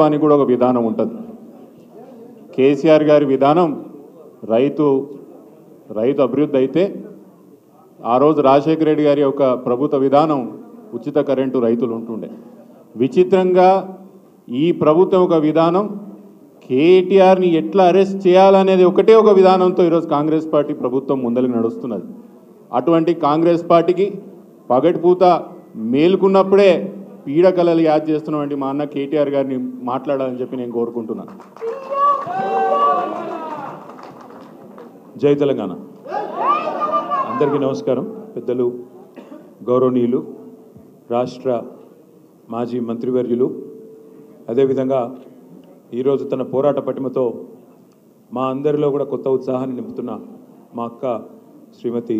అని కూడా ఒక విధానం ఉంటుంది. కేసీఆర్ గారి విధానం రైతు అభివృద్ధి అయితే, ఆ రోజు రాజశేఖర రెడ్డి గారి యొక్క ప్రభుత్వ విధానం ఉచిత కరెంటు రైతులు ఉంటుండే. విచిత్రంగా ఈ ప్రభుత్వం ఒక విధానం కేటీఆర్ని ఎట్లా అరెస్ట్ చేయాలనేది ఒకటే ఒక విధానంతో ఈరోజు కాంగ్రెస్ పార్టీ ప్రభుత్వం ముందరికి నడుస్తున్నది. అటువంటి కాంగ్రెస్ పార్టీకి పగటిపూత మేలుకున్నప్పుడే పీడకలలు యాద్ చేస్తున్నటువంటి మా అన్న కేటీఆర్ గారిని మాట్లాడాలని చెప్పి నేను కోరుకుంటున్నాను. జై తెలంగాణ. అందరికీ నమస్కారం. పెద్దలు, గౌరవనీయులు, రాష్ట్ర మాజీ మంత్రివర్యులు, అదేవిధంగా ఈరోజు తన పోరాట పటిమతో మా అందరిలో కూడా కొత్త ఉత్సాహాన్ని నింపుతున్న మా అక్క శ్రీమతి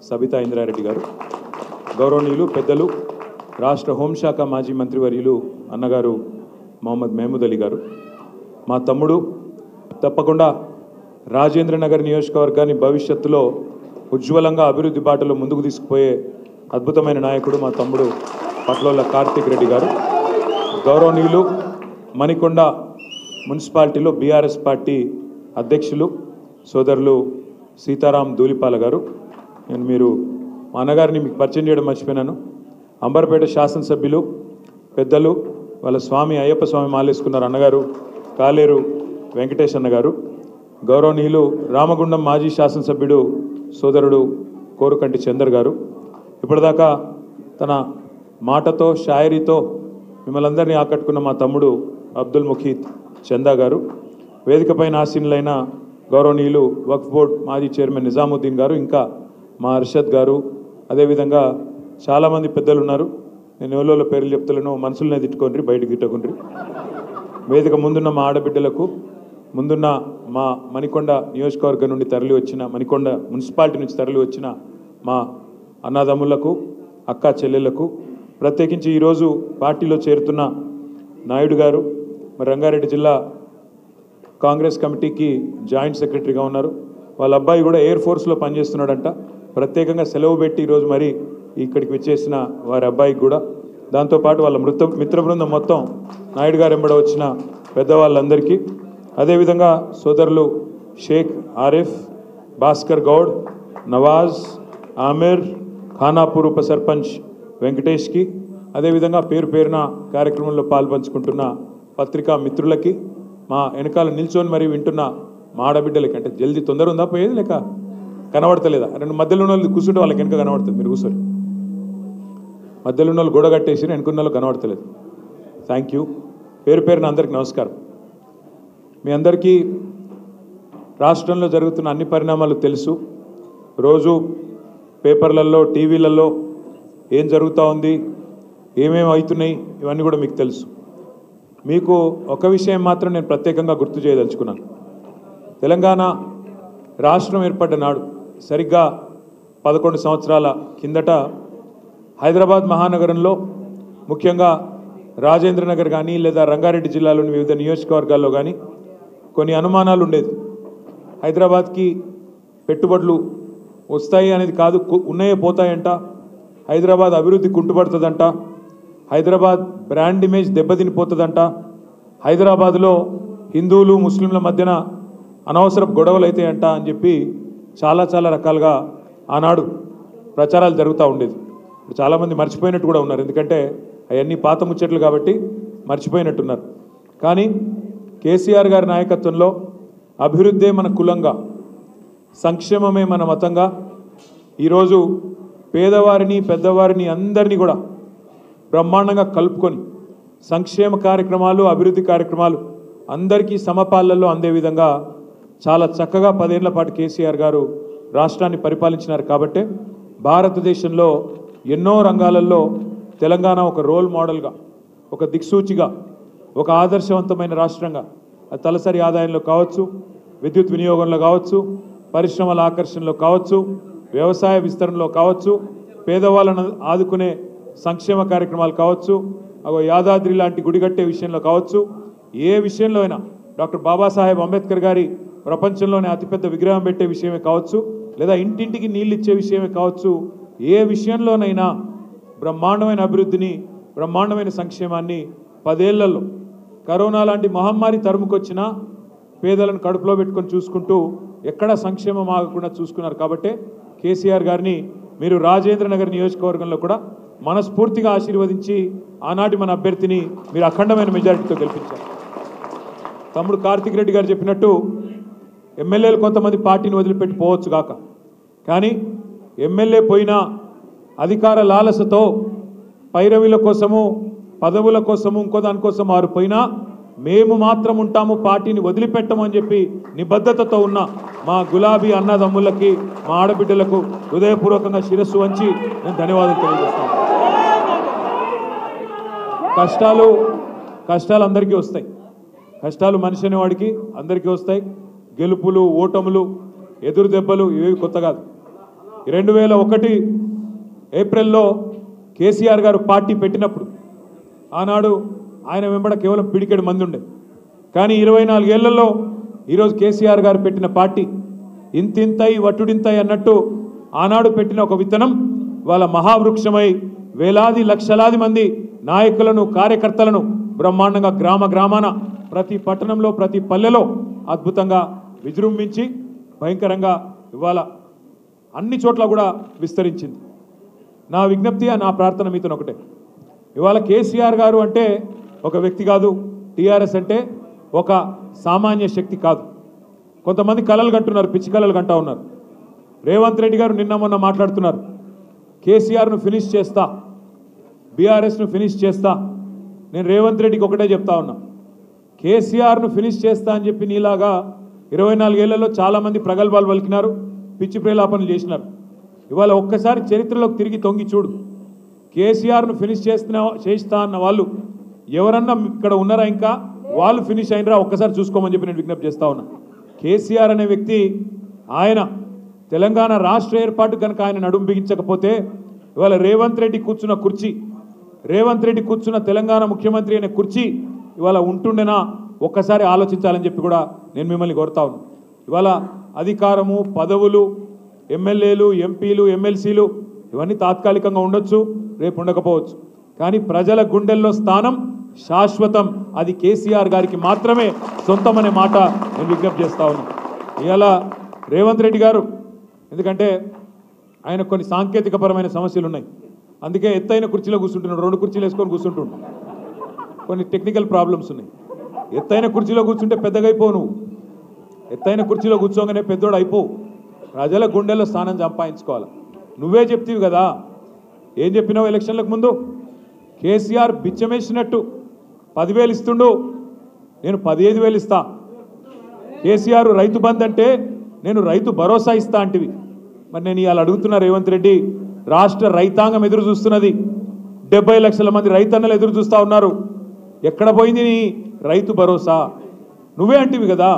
సబితా ఇంద్రారెడ్డి గారు, గౌరవనీయులు పెద్దలు రాష్ట్ర హోంశాఖ మాజీ మంత్రివర్యులు అన్నగారు మొహమ్మద్ మహమూద్ అలీ గారు, మా తమ్ముడు, తప్పకుండా రాజేంద్ర నగర్ నియోజకవర్గాన్ని భవిష్యత్తులో ఉజ్వలంగా అభివృద్ధి బాటలో ముందుకు తీసుకుపోయే అద్భుతమైన నాయకుడు మా తమ్ముడు పట్లోళ్ళ కార్తిక్ రెడ్డి గారు, గౌరవనీయులు మణికొండ మున్సిపాలిటీలో బీఆర్ఎస్ పార్టీ అధ్యక్షులు సోదరులు సీతారాం ధూళిపాల గారు. మీరు మా అన్నగారిని మీకు పరిచయం చేయడం మర్చిపోయినాను. అంబర్పేట శాసనసభ్యులు పెద్దలు, వాళ్ళ స్వామి అయ్యప్ప స్వామి మాలేసుకున్నారు అన్నగారు కాలేరు వెంకటేష్ అన్నగారు, గౌరవనీయులు రామగుండం మాజీ శాసనసభ్యుడు సోదరుడు కోరుకంటి చందర్ గారు, ఇప్పటిదాకా తన మాటతో షాయరీతో మిమ్మల్ని అందరినీ ఆకట్టుకున్న మా తమ్ముడు అబ్దుల్ ముఖీద్ చందా గారు, వేదికపైన ఆసీనులైన గౌరవనీయులు వక్ఫ్ బోర్డ్ మాజీ చైర్మన్ నిజాముద్దీన్ గారు, ఇంకా మా అర్షద్ గారు, అదేవిధంగా చాలామంది పెద్దలు ఉన్నారు. నేను ఎవరో పేర్లు చెప్తలేను, మనసులనే తిట్టుకోండి, బయటకు తిట్టుకోండి. వేదిక ముందున్న మా ఆడబిడ్డలకు, ముందున్న మా మణికొండ నియోజకవర్గం నుండి తరలి వచ్చిన, మణికొండ మున్సిపాలిటీ నుంచి తరలి వచ్చిన మా అన్నదమ్ములకు, అక్క చెల్లెళ్లకు, ప్రత్యేకించి ఈరోజు పార్టీలో చేరుతున్న నాయుడు గారు, మరి రంగారెడ్డి జిల్లా కాంగ్రెస్ కమిటీకి జాయింట్ సెక్రటరీగా ఉన్నారు. వాళ్ళ అబ్బాయి కూడా ఎయిర్ ఫోర్స్లో పనిచేస్తున్నాడంట. ప్రత్యేకంగా సెలవు పెట్టి ఈరోజు మరి ఇక్కడికి వచ్చేసిన వారి అబ్బాయికి కూడా, దాంతోపాటు వాళ్ళ మిత్ర బృందం మొత్తం నాయుడు గారు వెంబడ వచ్చిన పెద్దవాళ్ళందరికీ, అదేవిధంగా సోదరులు షేక్ ఆరిఫ్, భాస్కర్ గౌడ్, నవాజ్, ఆమిర్, ఖానాపూర్ ఉప సర్పంచ్ వెంకటేష్కి, అదేవిధంగా పేరు పేరున కార్యక్రమంలో పాల్పంచుకుంటున్న పత్రికా మిత్రులకి, మా వెనకాల నిల్చొని మరి వింటున్న మా ఆడబిడ్డలకి, అంటే జల్దీ తొందర ఉందా పోయేది లేక కనబడతలేదా? రెండు మధ్యలో ఉన్న వాళ్ళు కూర్చుంటే వాళ్ళకి వెనక కనబడుతుంది, మీరు కూర్చోరు. మధ్యలో ఉన్న వాళ్ళు గోడ కట్టేసి వెనుకున్న వాళ్ళు కనబడతలేదు. Thank you. పేరు పేరున అందరికీ నమస్కారం. మీ అందరికీ రాష్ట్రంలో జరుగుతున్న అన్ని పరిణామాలు తెలుసు. రోజు పేపర్లలో, టీవీలలో ఏం జరుగుతూ ఉంది, ఏమేమి అవుతున్నాయి, ఇవన్నీ కూడా మీకు తెలుసు. మీకు ఒక విషయం మాత్రం నేను ప్రత్యేకంగా గుర్తు చేయదలుచుకున్నాను. తెలంగాణ రాష్ట్రం ఏర్పడ్డ నాడు, సరిగ్గా 11 సంవత్సరాల కిందట, హైదరాబాద్ మహానగరంలో, ముఖ్యంగా రాజేంద్ర నగర్ కానీ లేదా రంగారెడ్డి జిల్లాలోని వివిధ నియోజకవర్గాల్లో కానీ కొన్ని అనుమానాలు ఉండేది. హైదరాబాద్కి పెట్టుబడులు వస్తాయి అనేది కాదు, ఉన్నాయే పోతాయంట, హైదరాబాద్ అభివృద్ధి కుంటుపడుతుందంట, హైదరాబాద్ బ్రాండ్ ఇమేజ్ దెబ్బతినిపోతుందంట, హైదరాబాద్లో హిందువులు ముస్లింల మధ్యన అనవసరపు గొడవలు అవుతాయంట అని చెప్పి చాలా రకాలుగా ఆనాడు ప్రచారాలు జరుగుతూ ఉండేది. ఇప్పుడు చాలామంది మర్చిపోయినట్టు కూడా ఉన్నారు, ఎందుకంటే అవన్నీ పాత ముచ్చట్లు కాబట్టి మర్చిపోయినట్టున్నారు. కానీ కేసీఆర్ గారి నాయకత్వంలో అభివృద్ధే మన కులంగా, సంక్షేమమే మన మతంగా, ఈరోజు పేదవారిని పెద్దవారిని అందరినీ కూడా బ్రహ్మాండంగా కలుపుకొని సంక్షేమ కార్యక్రమాలు, అభివృద్ధి కార్యక్రమాలు అందరికీ సమపాలనలో అందే విధంగా చాలా చక్కగా 10 ఏళ్ల పాటు కేసీఆర్ గారు రాష్ట్రాన్ని పరిపాలించినారు. కాబట్టే భారతదేశంలో ఎన్నో రంగాలలో తెలంగాణ ఒక రోల్ మోడల్గా, ఒక దిక్సూచిగా, ఒక ఆదర్శవంతమైన రాష్ట్రంగా, తలసరి ఆదాయంలో కావచ్చు, విద్యుత్ వినియోగంలో కావచ్చు, పరిశ్రమల ఆకర్షణలో కావచ్చు, వ్యవసాయ విస్తరణలో కావచ్చు, పేదవాళ్ళను ఆదుకునే సంక్షేమ కార్యక్రమాలు కావచ్చు, యాదాద్రి లాంటి గుడి కట్టే విషయంలో కావచ్చు, ఏ విషయంలో అయినా డాక్టర్ బాబాసాహెబ్ అంబేద్కర్ గారి ప్రపంచంలోనే అతిపెద్ద విగ్రహం పెట్టే విషయమే కావచ్చు, లేదా ఇంటింటికి నీళ్ళు ఇచ్చే విషయమే కావచ్చు, ఏ విషయంలోనైనా బ్రహ్మాండమైన అభివృద్ధిని, బ్రహ్మాండమైన సంక్షేమాన్ని 10 ఏళ్లలో కరోనా లాంటి మహమ్మారి తరుముకొచ్చినా పేదలను కడుపులో పెట్టుకొని చూసుకుంటూ ఎక్కడ సంక్షేమం ఆగకుండా చూసుకున్నారు. కాబట్టి కేసీఆర్ గారిని మీరు రాజేంద్ర నగర్ నియోజకవర్గంలో కూడా మనస్ఫూర్తిగా ఆశీర్వదించి ఆనాటి మన అభ్యర్థిని మీరు అఖండమైన మెజారిటీతో గెలిపించారు. తమ్ముడు కార్తిక్ రెడ్డి గారు చెప్పినట్టు ఎమ్మెల్యేలు కొంతమంది పార్టీని వదిలిపెట్టి పోవచ్చు గాక, కానీ ఎమ్మెల్యే పోయినా అధికార లాలసతో పైరవీల కోసము పదవుల కోసము ఇంకో దానికోసం వారు పోయినా మేము మాత్రం ఉంటాము, పార్టీని వదిలిపెట్టము అని చెప్పి నిబద్ధతతో ఉన్న మా గులాబీ అన్నదమ్ములకి మా ఆడబిడ్డలకు హృదయపూర్వకంగా శిరస్సు వంచి నేను ధన్యవాదాలు తెలియజేస్తాను. కష్టాలు అందరికీ వస్తాయి, కష్టాలు మనిషి అనేవాడికి అందరికీ వస్తాయి. గెలుపులు ఓటములు ఎదురు దెబ్బలు ఇవేవి కొత్త కాదు. 2001 ఏప్రిల్లో కేసీఆర్ గారు పార్టీ పెట్టినప్పుడు ఆనాడు ఆయన వెంబడ కేవలం పిడికెడు మంది ఉండే, కానీ 24 ఏళ్లలో ఈరోజు కేసీఆర్ గారు పెట్టిన పార్టీ ఇంతింతై వట్టుడింతై అన్నట్టు ఆనాడు పెట్టిన ఒక విత్తనం వాళ్ళ మహావృక్షమై వేలాది లక్షలాది మంది నాయకులను కార్యకర్తలను బ్రహ్మాండంగా గ్రామ గ్రామాన ప్రతి పట్టణంలో ప్రతి పల్లెలో అద్భుతంగా విజృంభించి భయంకరంగా ఇవాళ అన్ని చోట్ల కూడా విస్తరించింది. నా విజ్ఞప్తి నా ప్రార్థన మీతో ఒకటే, ఇవాళ కేసీఆర్ గారు అంటే ఒక వ్యక్తి కాదు, టీఆర్ఎస్ అంటే ఒక సామాన్య శక్తి కాదు. కొంతమంది కలలు కంటున్నారు, పిచ్చి కలలు కంటా ఉన్నారు. రేవంత్ రెడ్డి గారు నిన్న మొన్న మాట్లాడుతున్నారు, కేసీఆర్ను ఫినిష్ చేస్తా, బీఆర్ఎస్ను ఫినిష్ చేస్తా. నేను రేవంత్ రెడ్డికి ఒకటే చెప్తా ఉన్నా, కేసీఆర్ను ఫినిష్ చేస్తా అని చెప్పి నీలాగా 24 ఏళ్లలో చాలామంది ప్రగల్భాలు పలికినారు, పిచ్చి ప్రేలాపనలు చేసినారు. ఇవాళ ఒక్కసారి చరిత్రలోకి తిరిగి తొంగి చూడు, కేసీఆర్ను ఫినిష్ చేస్తా అన్న వాళ్ళు ఎవరన్నా ఇక్కడ ఉన్నారా, ఇంకా వాళ్ళు ఫినిష్ అయినరా ఒక్కసారి చూసుకోమని చెప్పి నేను విజ్ఞప్తి చేస్తా ఉన్నా. కేసీఆర్ అనే వ్యక్తి ఆయన తెలంగాణ రాష్ట్ర ఏర్పాటు కనుక ఆయన నడుం బిగించకపోతే ఇవాళ రేవంత్ రెడ్డి కూర్చున్న కుర్చీ, రేవంత్ రెడ్డి కూర్చున్న తెలంగాణ ముఖ్యమంత్రి అనే కుర్చీ ఇవాళ ఉంటుండేనా ఒక్కసారి ఆలోచించాలని చెప్పి కూడా నేను మిమ్మల్ని కోరుతా ఉన్నా. ఇవాళ అధికారము పదవులు ఎమ్మెల్యేలు ఎంపీలు ఎమ్మెల్సీలు ఇవన్నీ తాత్కాలికంగా ఉండొచ్చు, రేపు ఉండకపోవచ్చు, కానీ ప్రజల గుండెల్లో స్థానం శాశ్వతం. అది కేసీఆర్ గారికి మాత్రమే సొంతమనే మాట నేను విజ్ఞప్తి చేస్తా ఉన్నా. ఇవాళ రేవంత్ రెడ్డి గారు ఎందుకంటే ఆయన కొన్ని సాంకేతికపరమైన సమస్యలు ఉన్నాయి, అందుకే ఎత్తైన కుర్చీలో కూర్చుంటున్నాడు, 2 కుర్చీలు వేసుకొని కూర్చుంటుండు. కొన్ని టెక్నికల్ ప్రాబ్లమ్స్ ఉన్నాయి. ఎత్తైన కుర్చీలో కూర్చుంటే పెద్దగా అయిపోవు, నువ్వు ఎత్తైన కుర్చీలో కూర్చోగానే పెద్దోడు అయిపోవు. ప్రజల గుండెల్లో స్థానం సంపాదించుకోవాలి. నువ్వే చెప్తీవి కదా, ఏం చెప్పినావు ఎలక్షన్లకు ముందు? కేసీఆర్ బిచ్చమేసినట్టు 10,000 ఇస్తుండు, నేను 15,000 ఇస్తా. కేసీఆర్ రైతు బంద్ అంటే నేను రైతు భరోసా ఇస్తా అంటివి. మరి నేను ఇవాళ అడుగుతున్నా రేవంత్ రెడ్డి, రాష్ట్ర రైతాంగం ఎదురు చూస్తున్నది, 70 లక్షల మంది రైతన్నలు ఎదురు చూస్తూ ఉన్నారు. ఎక్కడ పోయింది నీ రైతు భరోసా? నువ్వే అంటివి కదా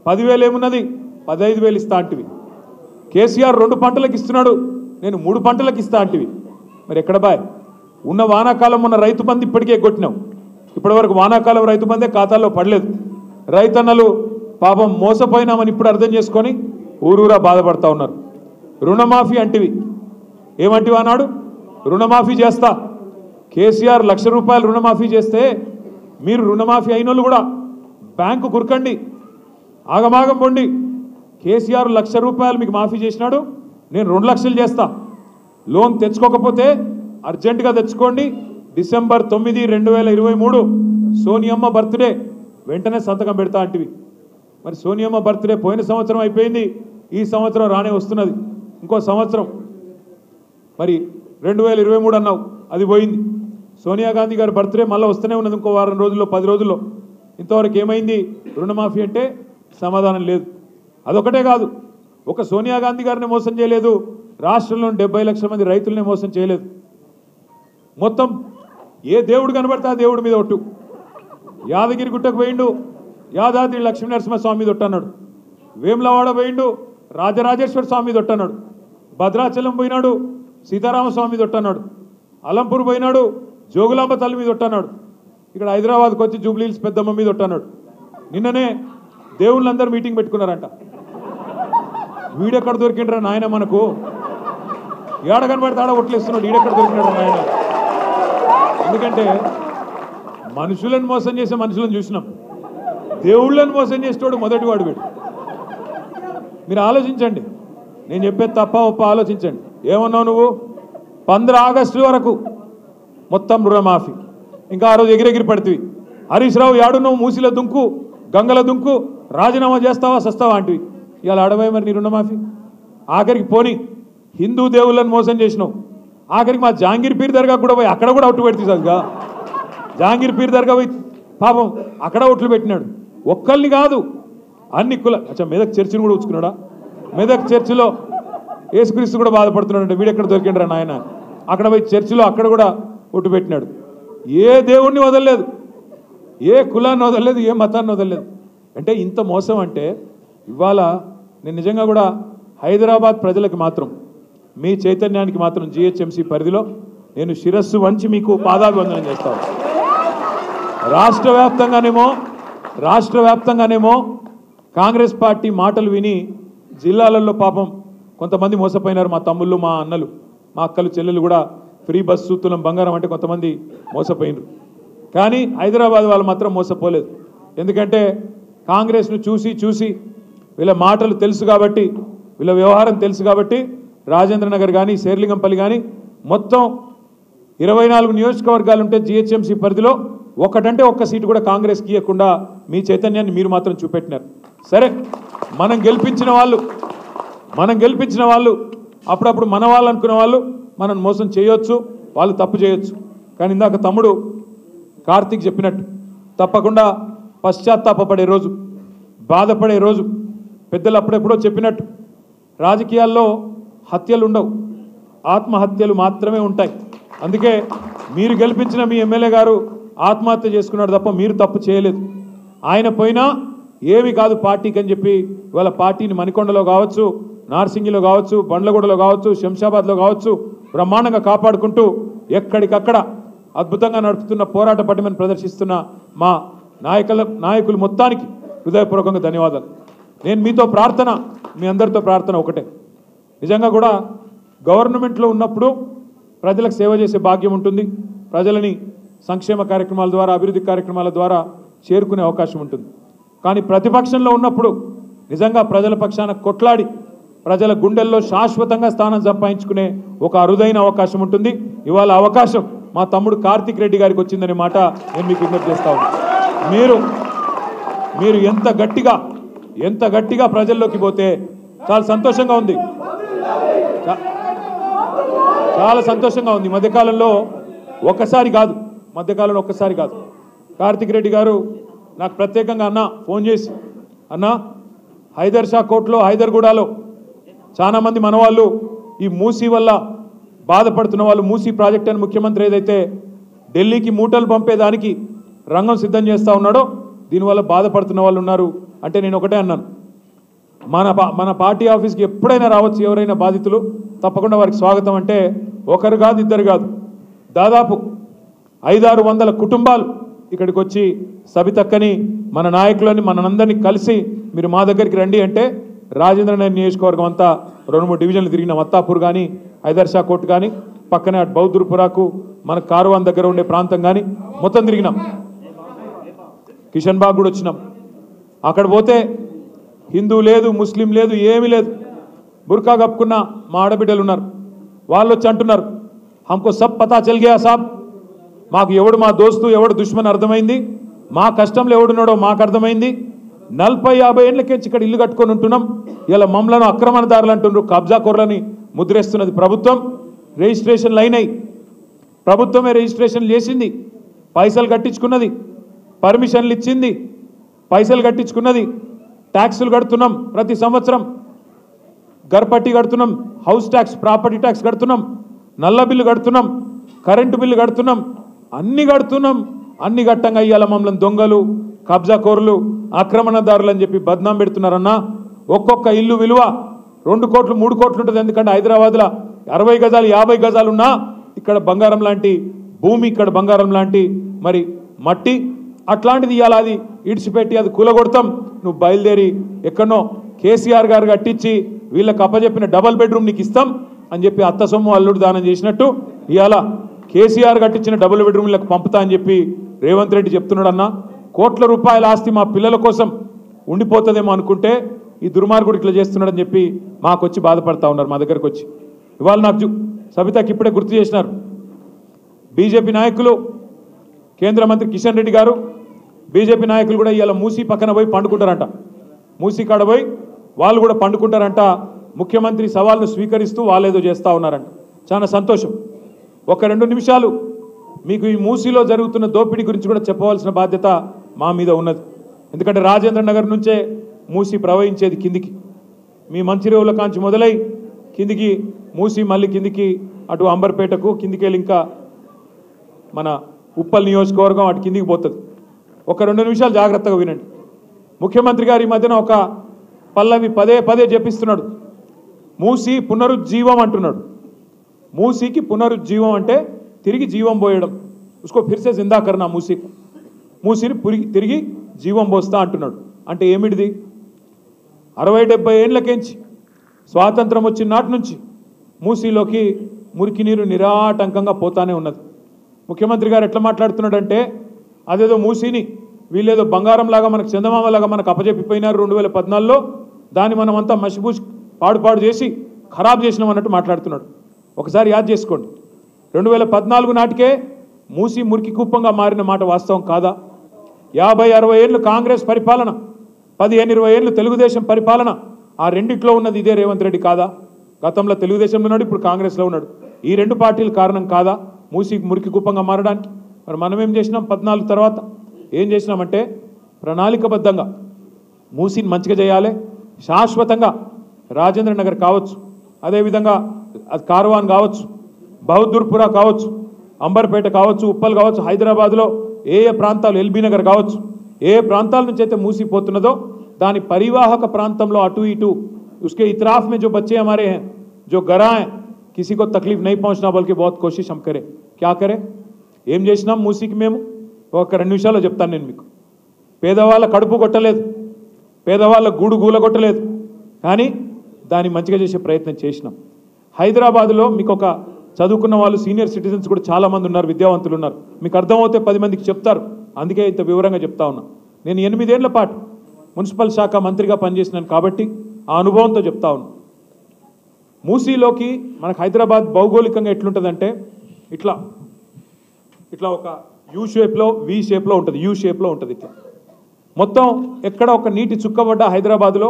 10,000 ఏమున్నది 15,000 ఇస్తా అంటివి. కేసీఆర్ 2 పంటలకు ఇస్తున్నాడు, నేను 3 పంటలకు ఇస్తా అంటివి. మరి ఎక్కడ బాయ్? ఉన్న వానాకాలం ఉన్న రైతు బంధు ఇప్పటికే కొట్టినావు, ఇప్పటి వరకు వానాకాలం రైతు బంధే ఖాతాల్లో పడలేదు. రైతన్నలు పాపం మోసపోయినామని ఇప్పుడు అర్థం చేసుకొని ఊరూరా బాధపడతా ఉన్నారు. రుణమాఫీ అంటివి, ఏమంటివి అన్నాడు? రుణమాఫీ చేస్తా. కేసీఆర్ ₹1,00,000 రుణమాఫీ చేస్తే మీరు రుణమాఫీ అయిన వాళ్ళు కూడా బ్యాంకు కురకండి, ఆగమాగం పొండి. కేసీఆర్ ₹1,00,000 మీకు మాఫీ చేసినాడు, నేను 2 లక్షలు చేస్తా. లోన్ తెచ్చుకోకపోతే అర్జెంటుగా తెచ్చుకోండి, డిసెంబర్ 9, 2023 సోనియమ్మ బర్త్డే, వెంటనే సంతకం పెడతా అంటివి. మరి సోనియమ్మ బర్త్డే పోయిన సంవత్సరం అయిపోయింది, ఈ సంవత్సరం రానే వస్తున్నది, ఇంకో సంవత్సరం. మరి 2023 అన్నావు, అది పోయింది. సోనియా గాంధీ గారి బర్త్డే మళ్ళీ వస్తూనే ఉన్నది, ఇంకో వారం రోజుల్లో 10 రోజుల్లో. ఇంతవరకు ఏమైంది? రుణమాఫీ అంటే సమాధానం లేదు. అదొకటే కాదు, ఒక సోనియా గాంధీ గారిని మోసం చేయలేదు, రాష్ట్రంలోని 70 లక్షల మంది రైతులనే మోసం చేయలేదు. మొత్తం ఏ దేవుడు కనబడితే ఆ దేవుడి మీద ఒట్టు. యాదగిరి గుట్టకు పోయిండు, యాదాద్రి లక్ష్మీ నరసింహస్వామి మీద ఒట్టన్నాడు. వేములవాడ పోయిండు, రాజరాజేశ్వర స్వామి మీద ఒట్టన్నాడు. భద్రాచలం పోయినాడు, సీతారామస్వామి మీద ఒట్టన్నాడు. అలంపూర్ పోయినాడు, జోగులాంబ తల్లి మీద ఒట్టన్నాడు. ఇక్కడ హైదరాబాద్కి వచ్చి జూబ్లీహిల్స్ పెద్దమ్మ మీద ఒట్టన్నాడు. నిన్ననే దేవుళ్ళందరూ మీటింగ్ పెట్టుకున్నారంట. వీడెక్కడ దొరికిండ్రా నాయన, మనకు ఏడ కనబడితే ఆడ ఒట్లేస్తున్నాడు, ఈడెక్కడ దొరికినాడు నాయన. ఎందుకంటే మనుషులను మోసం చేసే మనుషులను చూసినాం, దేవుళ్ళని మోసం చేసేటోడు మొదటి వాడు వీడు. మీరు ఆలోచించండి, నేను చెప్పేది తప్ప ఒప్ప ఆలోచించండి. ఏమన్నావు నువ్వు? 15 ఆగస్టు వరకు మొత్తం రుణమాఫీ. ఇంకా ఆ రోజు ఎగిరెగిరి పడుతుంది. హరీష్ రావు యాడున్నావు? మూసిల దుంకు, గంగల దుంకు, రాజీనామా చేస్తావా సస్తావా అంటివి. ఇవాళ అడవే మరి నీ రుణమాఫీ. ఆఖరికి పోని హిందూ దేవుళ్ళని మోసం చేసినావు. ఆఖరికి మా జహాంగీర్ పీర్ దర్గా కూడా పోయి అక్కడ కూడా ఒట్టు పెడుతుంది సరిగా. జహాంగీర్ పీర్ దర్గా పోయి పాపం అక్కడ ఒట్లు పెట్టినాడు. ఒక్కరిని కాదు, అన్ని కుల. అచ్చా, మెదక్ చర్చిని కూడా ఉంచుకున్నాడా? మెదక్ చర్చిలో యేసుక్రీస్తు కూడా బాధపడుతున్నాడు. వీడెక్కడ దొరికిండ్రా నాయన? అక్కడ పోయి చర్చిలో అక్కడ కూడా ఒట్టు పెట్టినాడు. ఏ దేవుణ్ణి వదలలేదు, ఏ కులాన్ని వదలలేదు, ఏ మతాన్ని వదలలేదు. అంటే ఇంత మోసం. అంటే ఇవాళ నేను నిజంగా కూడా హైదరాబాద్ ప్రజలకు మాత్రం, మీ చైతన్యానికి మాత్రం జిహెచ్ఎంసీ పరిధిలో నేను శిరస్సు వంచి మీకు పాదాభివందనం చేస్తాను. రాష్ట్ర వ్యాప్తంగానేమో కాంగ్రెస్ పార్టీ మాటలు విని జిల్లాలలో పాపం కొంతమంది మోసపోయినారు. మా తమ్ముళ్ళు, మా అన్నలు, మా అక్కలు, చెల్లెలు కూడా ఫ్రీ బస్సు, తులం బంగారం అంటే కొంతమంది మోసపోయినారు. కానీ హైదరాబాద్ వాళ్ళు మాత్రం మోసపోలేదు. ఎందుకంటే కాంగ్రెస్ను చూసి వీళ్ళ మాటలు తెలుసు కాబట్టి, వీళ్ళ వ్యవహారం తెలుసు కాబట్టి రాజేంద్ర నగర్ కానీ, శేర్లింగంపల్లి కానీ మొత్తం 24 నియోజకవర్గాలు ఉంటే జిహెచ్ఎంసీ పరిధిలో ఒకటంటే ఒక్క సీటు కూడా కాంగ్రెస్కి ఇవ్వకుండా మీ చైతన్యాన్ని మీరు మాత్రం చూపెట్టినారు. సరే, మనం గెలిపించిన వాళ్ళు అప్పుడప్పుడు మన వాళ్ళు అనుకునే వాళ్ళు మనం మోసం చేయొచ్చు, వాళ్ళు తప్పు చేయొచ్చు. కానీ ఇందాక తమ్ముడు కార్తీక్ చెప్పినట్టు తప్పకుండా పశ్చాత్తాపపడే రోజు, బాధపడే రోజు. పెద్దలు అప్పుడెప్పుడో చెప్పినట్టు రాజకీయాల్లో హత్యలు ఉండవు, ఆత్మహత్యలు మాత్రమే ఉంటాయి. అందుకే మీరు గెలిపించిన మీ ఎమ్మెల్యే గారు ఆత్మహత్య చేసుకున్నాడు తప్ప మీరు తప్పు చేయలేదు. ఆయన పోయినా ఏమి కాదు పార్టీకి అని చెప్పి ఇవాళ పార్టీని మణికొండలో కావచ్చు, నార్సింగిలో కావచ్చు, బండ్లగూడలో కావచ్చు, శంషాబాద్లో కావచ్చు బ్రహ్మాండంగా కాపాడుకుంటూ ఎక్కడికక్కడ అద్భుతంగా నడుపుతున్న పోరాట పటిమను ప్రదర్శిస్తున్న మా నాయకులు మొత్తానికి హృదయపూర్వకంగా ధన్యవాదాలు. నేను మీతో ప్రార్థన, మీ అందరితో ప్రార్థన ఒకటే. నిజంగా కూడా గవర్నమెంట్లో ఉన్నప్పుడు ప్రజలకు సేవ చేసే భాగ్యం ఉంటుంది. ప్రజలని సంక్షేమ కార్యక్రమాల ద్వారా, అభివృద్ధి కార్యక్రమాల ద్వారా చేరుకునే అవకాశం ఉంటుంది. కానీ ప్రతిపక్షంలో ఉన్నప్పుడు నిజంగా ప్రజల పక్షాన కొట్లాడి ప్రజల గుండెల్లో శాశ్వతంగా స్థానం సంపాదించుకునే ఒక అరుదైన అవకాశం ఉంటుంది. ఇవాళ అవకాశం మా తమ్ముడు కార్తీక్ రెడ్డి గారికి వచ్చిందనే మాట నేను మీకు విజ్ఞప్తి చేస్తా ఉన్నాను. మీరు ఎంత గట్టిగా ప్రజల్లోకి పోతే చాలా సంతోషంగా ఉంది, చాలా సంతోషంగా ఉంది. మధ్యకాలంలో ఒక్కసారి కాదు కార్తీక్ రెడ్డి గారు నాకు ప్రత్యేకంగా ఫోన్ చేసి, హైదర్ షా కోర్టులో, హైదర్గూడలో చాలామంది మనవాళ్ళు ఈ మూసీ వల్ల బాధపడుతున్న వాళ్ళు, మూసీ ప్రాజెక్ట్ అని ముఖ్యమంత్రి ఏదైతే ఢిల్లీకి మూటలు పంపేదానికి రంగం సిద్ధం చేస్తూ ఉన్నాడో దీనివల్ల బాధపడుతున్న వాళ్ళు ఉన్నారు. అంటే నేను ఒకటే అన్నాను, మన పార్టీ ఆఫీస్కి ఎప్పుడైనా రావచ్చు ఎవరైనా బాధితులు, తప్పకుండా వారికి స్వాగతం. అంటే ఒకరు కాదు, ఇద్దరు కాదు, దాదాపు 500-600 కుటుంబాలు ఇక్కడికి వచ్చి సబితక్కని, మన నాయకులని, మనందరినీ కలిసి మీరు మా దగ్గరికి రండి అంటే రాజేంద్ర నగర్ నియోజకవర్గం అంతా 2-3 డివిజన్లు తిరిగినాం. అత్తాపూర్ కానీ, హైదర్ షా కోర్టు కానీ, పక్కనే అటు బౌద్ధపురాకు, మన కార్వాన్ దగ్గర ఉండే ప్రాంతం కానీ మొత్తం తిరిగినాం. కిషన్ బాగ్ కూడా వచ్చినాం. అక్కడ పోతే హిందూ లేదు, ముస్లిం లేదు, ఏమీ లేదు. బుర్కా కప్పుకున్న మా ఆడబిడ్డలు ఉన్నారు. వాళ్ళు వచ్చి అంటున్నారు, హమ్కో సబ్ పతా చల్ గయా సాబ్, మాకు ఎవడు మా దోస్తు ఎవడు దుష్మన్ అర్థమైంది, మా కష్టంలో ఎవడున్నాడో మాకు అర్థమైంది. 40-50 ఏళ్ళకెంచి ఇక్కడ ఇల్లు కట్టుకొని ఉంటున్నాం. ఇలా మమ్మలను అక్రమణదారులు అంటున్నారు, కబ్జా కోర్లని ముద్రేస్తున్నది ప్రభుత్వం. రిజిస్ట్రేషన్లు అయినాయి, ప్రభుత్వమే రిజిస్ట్రేషన్ చేసింది, పైసలు కట్టించుకున్నది, పర్మిషన్లు ఇచ్చింది, పైసలు కట్టించుకున్నది, ట్యాక్సులు కడుతున్నాం, ప్రతి సంవత్సరం గర్పట్టి కడుతున్నాం, హౌస్ ట్యాక్స్, ప్రాపర్టీ ట్యాక్స్ కడుతున్నాం, నల్ల బిల్లు కడుతున్నాం, కరెంటు బిల్లు కడుతున్నాం, అన్ని కడుతున్నాం. అన్ని గట్టంగా ఇవాళ మమ్మల్ని దొంగలు, కబ్జా కోర్లు, ఆక్రమణదారులు అని చెప్పి బద్నాం పెడుతున్నారన్నా. ఒక్కొక్క ఇల్లు విలువ 2 కోట్లు 3 కోట్లు ఉంటుంది. ఎందుకంటే హైదరాబాద్లో 60 గజాలు 50 గజాలు ఉన్నా ఇక్కడ బంగారం లాంటి భూమి, ఇక్కడ బంగారం లాంటి మరి మట్టి, అట్లాంటిది ఇవాళ అది ఇడిచిపెట్టి అది కూలగొడతాం. నువ్వు బయలుదేరి ఎక్కడనో కేసీఆర్ గారు కట్టించి వీళ్ళకి అప్పచెప్పిన డబల్ బెడ్రూమ్ నీకు ఇస్తాం అని చెప్పి అత్త సొమ్ము అల్లుడు దానం చేసినట్టు ఇవాళ కేసీఆర్ కట్టించిన డబుల్ బెడ్రూమ్లకు పంపుతా అని చెప్పి రేవంత్ రెడ్డి చెప్తున్నాడు అన్న కోట్ల రూపాయల ఆస్తి మా పిల్లల కోసం ఉండిపోతుందేమో అనుకుంటే ఈ దుర్మార్గుడు ఇట్లా చేస్తున్నాడని చెప్పి మాకు వచ్చి బాధపడతా ఉన్నారు మా దగ్గరకు వచ్చి. ఇవాళ నాకు సబితాకి ఇప్పుడే గుర్తు చేసినారు బీజేపీ నాయకులు, కేంద్ర మంత్రి కిషన్ రెడ్డి గారు, బీజేపీ నాయకులు కూడా ఇవాళ మూసీ పక్కన పోయి పండుకుంటారంట. మూసీ కాడ పోయి వాళ్ళు కూడా పండుకుంటారంట. ముఖ్యమంత్రి సవాల్ను స్వీకరిస్తూ వాళ్ళేదో చేస్తూ ఉన్నారంట. చాలా సంతోషం. ఒక 2 నిమిషాలు మీకు ఈ మూసీలో జరుగుతున్న దోపిడీ గురించి కూడా చెప్పవలసిన బాధ్యత మా మీద ఉన్నది. ఎందుకంటే రాజేంద్ర నగర్ నుంచే మూసీ ప్రవహించేది కిందికి. మీ మంచిరేవుల కాంచి మొదలై కిందికి మూసీ మళ్ళీ కిందికి అటు అంబర్పేటకు కిందికి వెళ్ళి ఇంకా మన ఉప్పల్ నియోజకవర్గం అటు కిందికి పోతుంది. ఒక 2 నిమిషాలు జాగ్రత్తగా వినండి. ముఖ్యమంత్రి గారు ఈ మధ్యన ఒక పల్లవి పదే పదే చెప్పిస్తున్నాడు. మూసీ పునరుజ్జీవం అంటున్నాడు. మూసీకి పునరుజ్జీవం అంటే తిరిగి జీవం పోయడం. ఉస్కో ఫిర్సే జిందా కర్నా మూసీని తిరిగి జీవం పోస్తా అంటున్నాడు. అంటే ఏమిటిది? 60-70 ఏళ్ళకేంచి స్వాతంత్రం వచ్చిన నాటి నుంచి మూసీలోకి మురికి నీరు నిరాటంకంగా పోతానే ఉన్నది. ముఖ్యమంత్రి గారు ఎట్లా మాట్లాడుతున్నాడంటే అదేదో మూసీని వీళ్ళేదో బంగారంలాగా మనకు చందమామలాగా మనకు అప్పజెప్పిపోయినారు 2014లో, దాన్ని మనం అంతా మసిబూసి పాడు చేసి ఖరాబ్ చేసినాం అన్నట్టు మాట్లాడుతున్నాడు. ఒకసారి యాద్ చేసుకోండి. 2014 నాటికే మూసీ మురికి కుప్పంగా మారిన మాట వాస్తవం కాదా? 50-60 ఏళ్ళు కాంగ్రెస్ పరిపాలన, 15-20 ఏళ్ళు తెలుగుదేశం పరిపాలన, ఆ రెండిట్లో ఉన్నది ఇదే రేవంత్ రెడ్డి కాదా? గతంలో తెలుగుదేశంలో ఉన్నాడు, ఇప్పుడు కాంగ్రెస్లో ఉన్నాడు. ఈ 2 పార్టీలు కారణం కాదా మూసీ మురికి కుప్పంగా మారడానికి? మరి మనం ఏం చేసినాం? 14 తర్వాత ఏం చేసినామంటే ప్రణాళికబద్ధంగా మూసీని మంచిగా చేయాలి, శాశ్వతంగా రాజేంద్ర నగర్ కావచ్చు, అదేవిధంగా అది కార్వాన్ కావచ్చు, బహదూర్పురా కావచ్చు, అంబర్పేట కావచ్చు, ఉప్పల్ కావచ్చు, హైదరాబాద్లో ఏ ప్రాంతాలు, ఎల్బీ నగర్ కావచ్చు, ఏ ప్రాంతాల నుంచి అయితే మూసిపోతున్నదో దాని పరివాహక ప్రాంతంలో అటు ఇటు उसके इतराफ में जो बच्चे हमारे हैं जो गराएं किसी को तकलीफ नहीं पहुंचना बल्कि बहुत कोशिश हम करें. क्या करें? ఏం చేసినాం మూసీకి మేము? ఒక 2 నిమిషాల్లో చెప్తాను నేను మీకు. పేదవాళ్ళ కడుపు కొట్టలేదు, పేదవాళ్ళ గూడు గూలగొట్టలేదు, కానీ దాన్ని మంచిగా చేసే ప్రయత్నం చేసినాం. హైదరాబాద్లో మీకు ఒక చదువుకున్న వాళ్ళు సీనియర్ సిటిజన్స్ కూడా చాలామంది ఉన్నారు, విద్యావంతులు ఉన్నారు. మీకు అర్థమవుతే 10 మందికి చెప్తారు, అందుకే ఇంత వివరంగా చెప్తా ఉన్నా. నేను 8 ఏళ్ల పాటు మున్సిపల్ శాఖ మంత్రిగా పనిచేసినాను కాబట్టి ఆ అనుభవంతో చెప్తా ఉన్నా. మూసీలోకి మనకు హైదరాబాద్ భౌగోళికంగా ఎట్లుంటుందంటే ఇట్లా ఇట్లా ఒక యూ షేప్లో, వి షేప్లో ఉంటుంది, యూ షేప్లో ఉంటుంది. ఇట్లా మొత్తం ఎక్కడ ఒక నీటి చుక్కబడ్డ హైదరాబాద్లో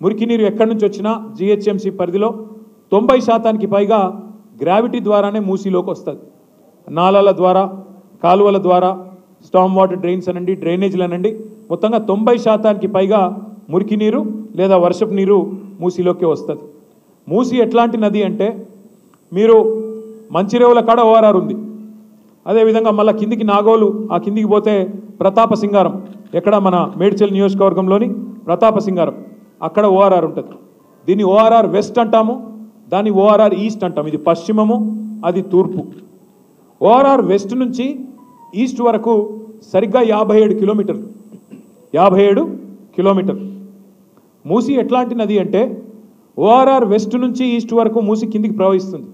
మురికి నీరు ఎక్కడి నుంచి వచ్చినా జిహెచ్ఎంసీ పరిధిలో 90% పైగా గ్రావిటీ ద్వారానే మూసీలోకి వస్తుంది. నాలాల ద్వారా, కాలువల ద్వారా, స్టామ్ వాటర్ డ్రైన్స్ అనండి, డ్రైనేజీలు అనండి, మొత్తంగా 90% పైగా మురికి నీరు లేదా వర్షపు నీరు మూసీలోకి వస్తుంది. మూసీ ఎట్లాంటి నది అంటే మీరు మంచిరేవుల కాడ ఓఆర్ఆర్ ఉంది, అదేవిధంగా మళ్ళీ కిందికి నాగోలు, ఆ కిందికి పోతే ప్రతాప సింగారం, ఎక్కడ మన మేడ్చల్ నియోజకవర్గంలోని ప్రతాప సింగారం, అక్కడ ఓఆర్ఆర్ ఉంటుంది. దీన్ని ఓఆర్ఆర్ వెస్ట్ అంటాము, దాన్ని ఓఆర్ఆర్ ఈస్ట్ అంటాం. ఇది పశ్చిమము, అది తూర్పు. ఓఆర్ఆర్ వెస్ట్ నుంచి ఈస్ట్ వరకు సరిగ్గా 57 కిలోమీటర్లు. 57 కిలోమీటర్లు. మూసీ ఎట్లాంటి నది అంటే ఓఆర్ఆర్ వెస్ట్ నుంచి ఈస్ట్ వరకు మూసీ కిందికి ప్రవహిస్తుంది.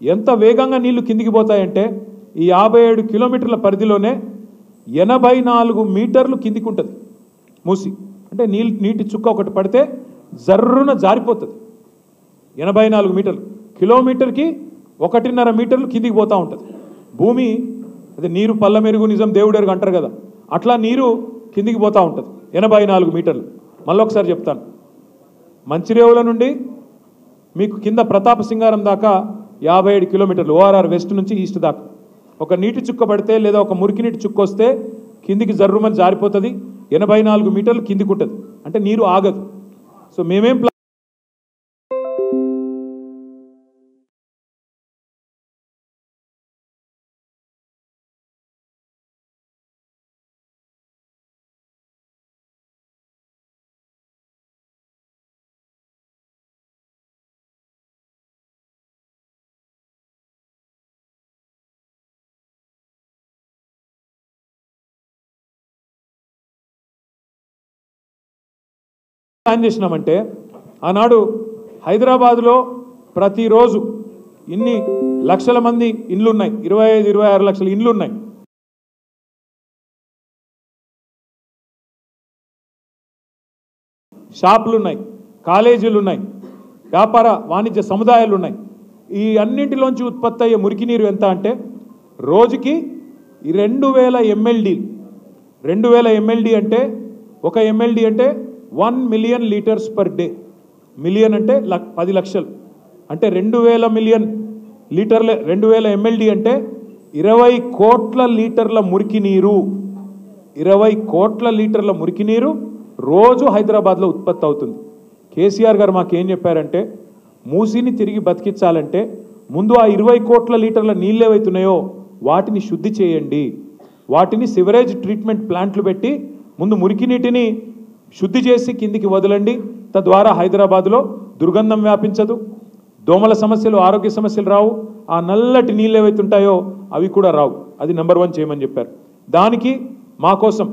ఎంత వేగంగా నీళ్లు కిందికి పోతాయంటే ఈ 57 కిలోమీటర్ల పరిధిలోనే 84 మీటర్లు కిందికి ఉంటుంది మూసీ. అంటే నీటి చుక్క ఒకటి పడితే జర్రున జారిపోతుంది. 84 మీటర్లు, కిలోమీటర్కి 1.5 మీటర్లు కిందికి పోతూ ఉంటుంది భూమి. అదే నీరు పల్ల మెరుగు నిజం దేవుడెరుగు అంటారు కదా, అట్లా నీరు కిందికి పోతూ ఉంటుంది 84 మీటర్లు. మళ్ళీ ఒకసారి చెప్తాను, మంచిరేవుల నుండి మీకు కింద ప్రతాప సింగారం దాకా 57 కిలోమీటర్లు ఓఆర్ఆర్ వెస్ట్ నుంచి ఈస్ట్ దాకా. ఒక నీటి చుక్క పడితే లేదా ఒక మురికి నీటి చుక్క వస్తే కిందికి జర్రుమని జారిపోతుంది. 84 మీటర్లు కిందికి ఉంటుంది, అంటే నీరు ఆగదు. సో మేమేం ప్లాన్ చేసినామంటే ఆనాడు హైదరాబాద్లో ప్రతిరోజు ఇన్ని లక్షల మంది ఇండ్లు ఉన్నాయి, 25-26 లక్షల ఇండ్లు ఉన్నాయి. షాపులు ఉన్నాయి, కాలేజీలు ఉన్నాయి, వ్యాపార వాణిజ్య సముదాయాలు ఉన్నాయి. ఈ అన్నింటిలోంచి ఉత్పత్తి అయ్యే మురికి నీరు ఎంత అంటే రోజుకి 2000 MLD. 2000 MLD అంటే ఒక MLD అంటే 1 million litres per day. Million అంటే 10 లక్షలు అంటే 2000 మిలియన్ లీటర్ల 2000 MLD అంటే 20 కోట్ల లీటర్ల మురికి నీరు. 20 కోట్ల లీటర్ల మురికి నీరు రోజు హైదరాబాద్లో ఉత్పత్తి అవుతుంది. కేసీఆర్ గారు మాకేం చెప్పారంటే మూసిని తిరిగి బతికించాలంటే ముందు ఆ 20 కోట్ల లీటర్ల నీళ్ళు ఏవైతున్నాయో వాటిని శుద్ధి చేయండి, వాటిని సివరేజ్ ట్రీట్మెంట్ ప్లాంట్లు పెట్టి ముందు మురికి నీటిని శుద్ధి చేసి కిందికి వదలండి. తద్వారా హైదరాబాద్లో దుర్గంధం వ్యాపించదు, దోమల సమస్యలు, ఆరోగ్య సమస్యలు రావు, ఆ నల్లటి నీళ్ళు ఏవైతుంటాయో అవి కూడా రావు. అది నెంబర్ 1 చేయమని చెప్పారు. దానికి మా కోసం,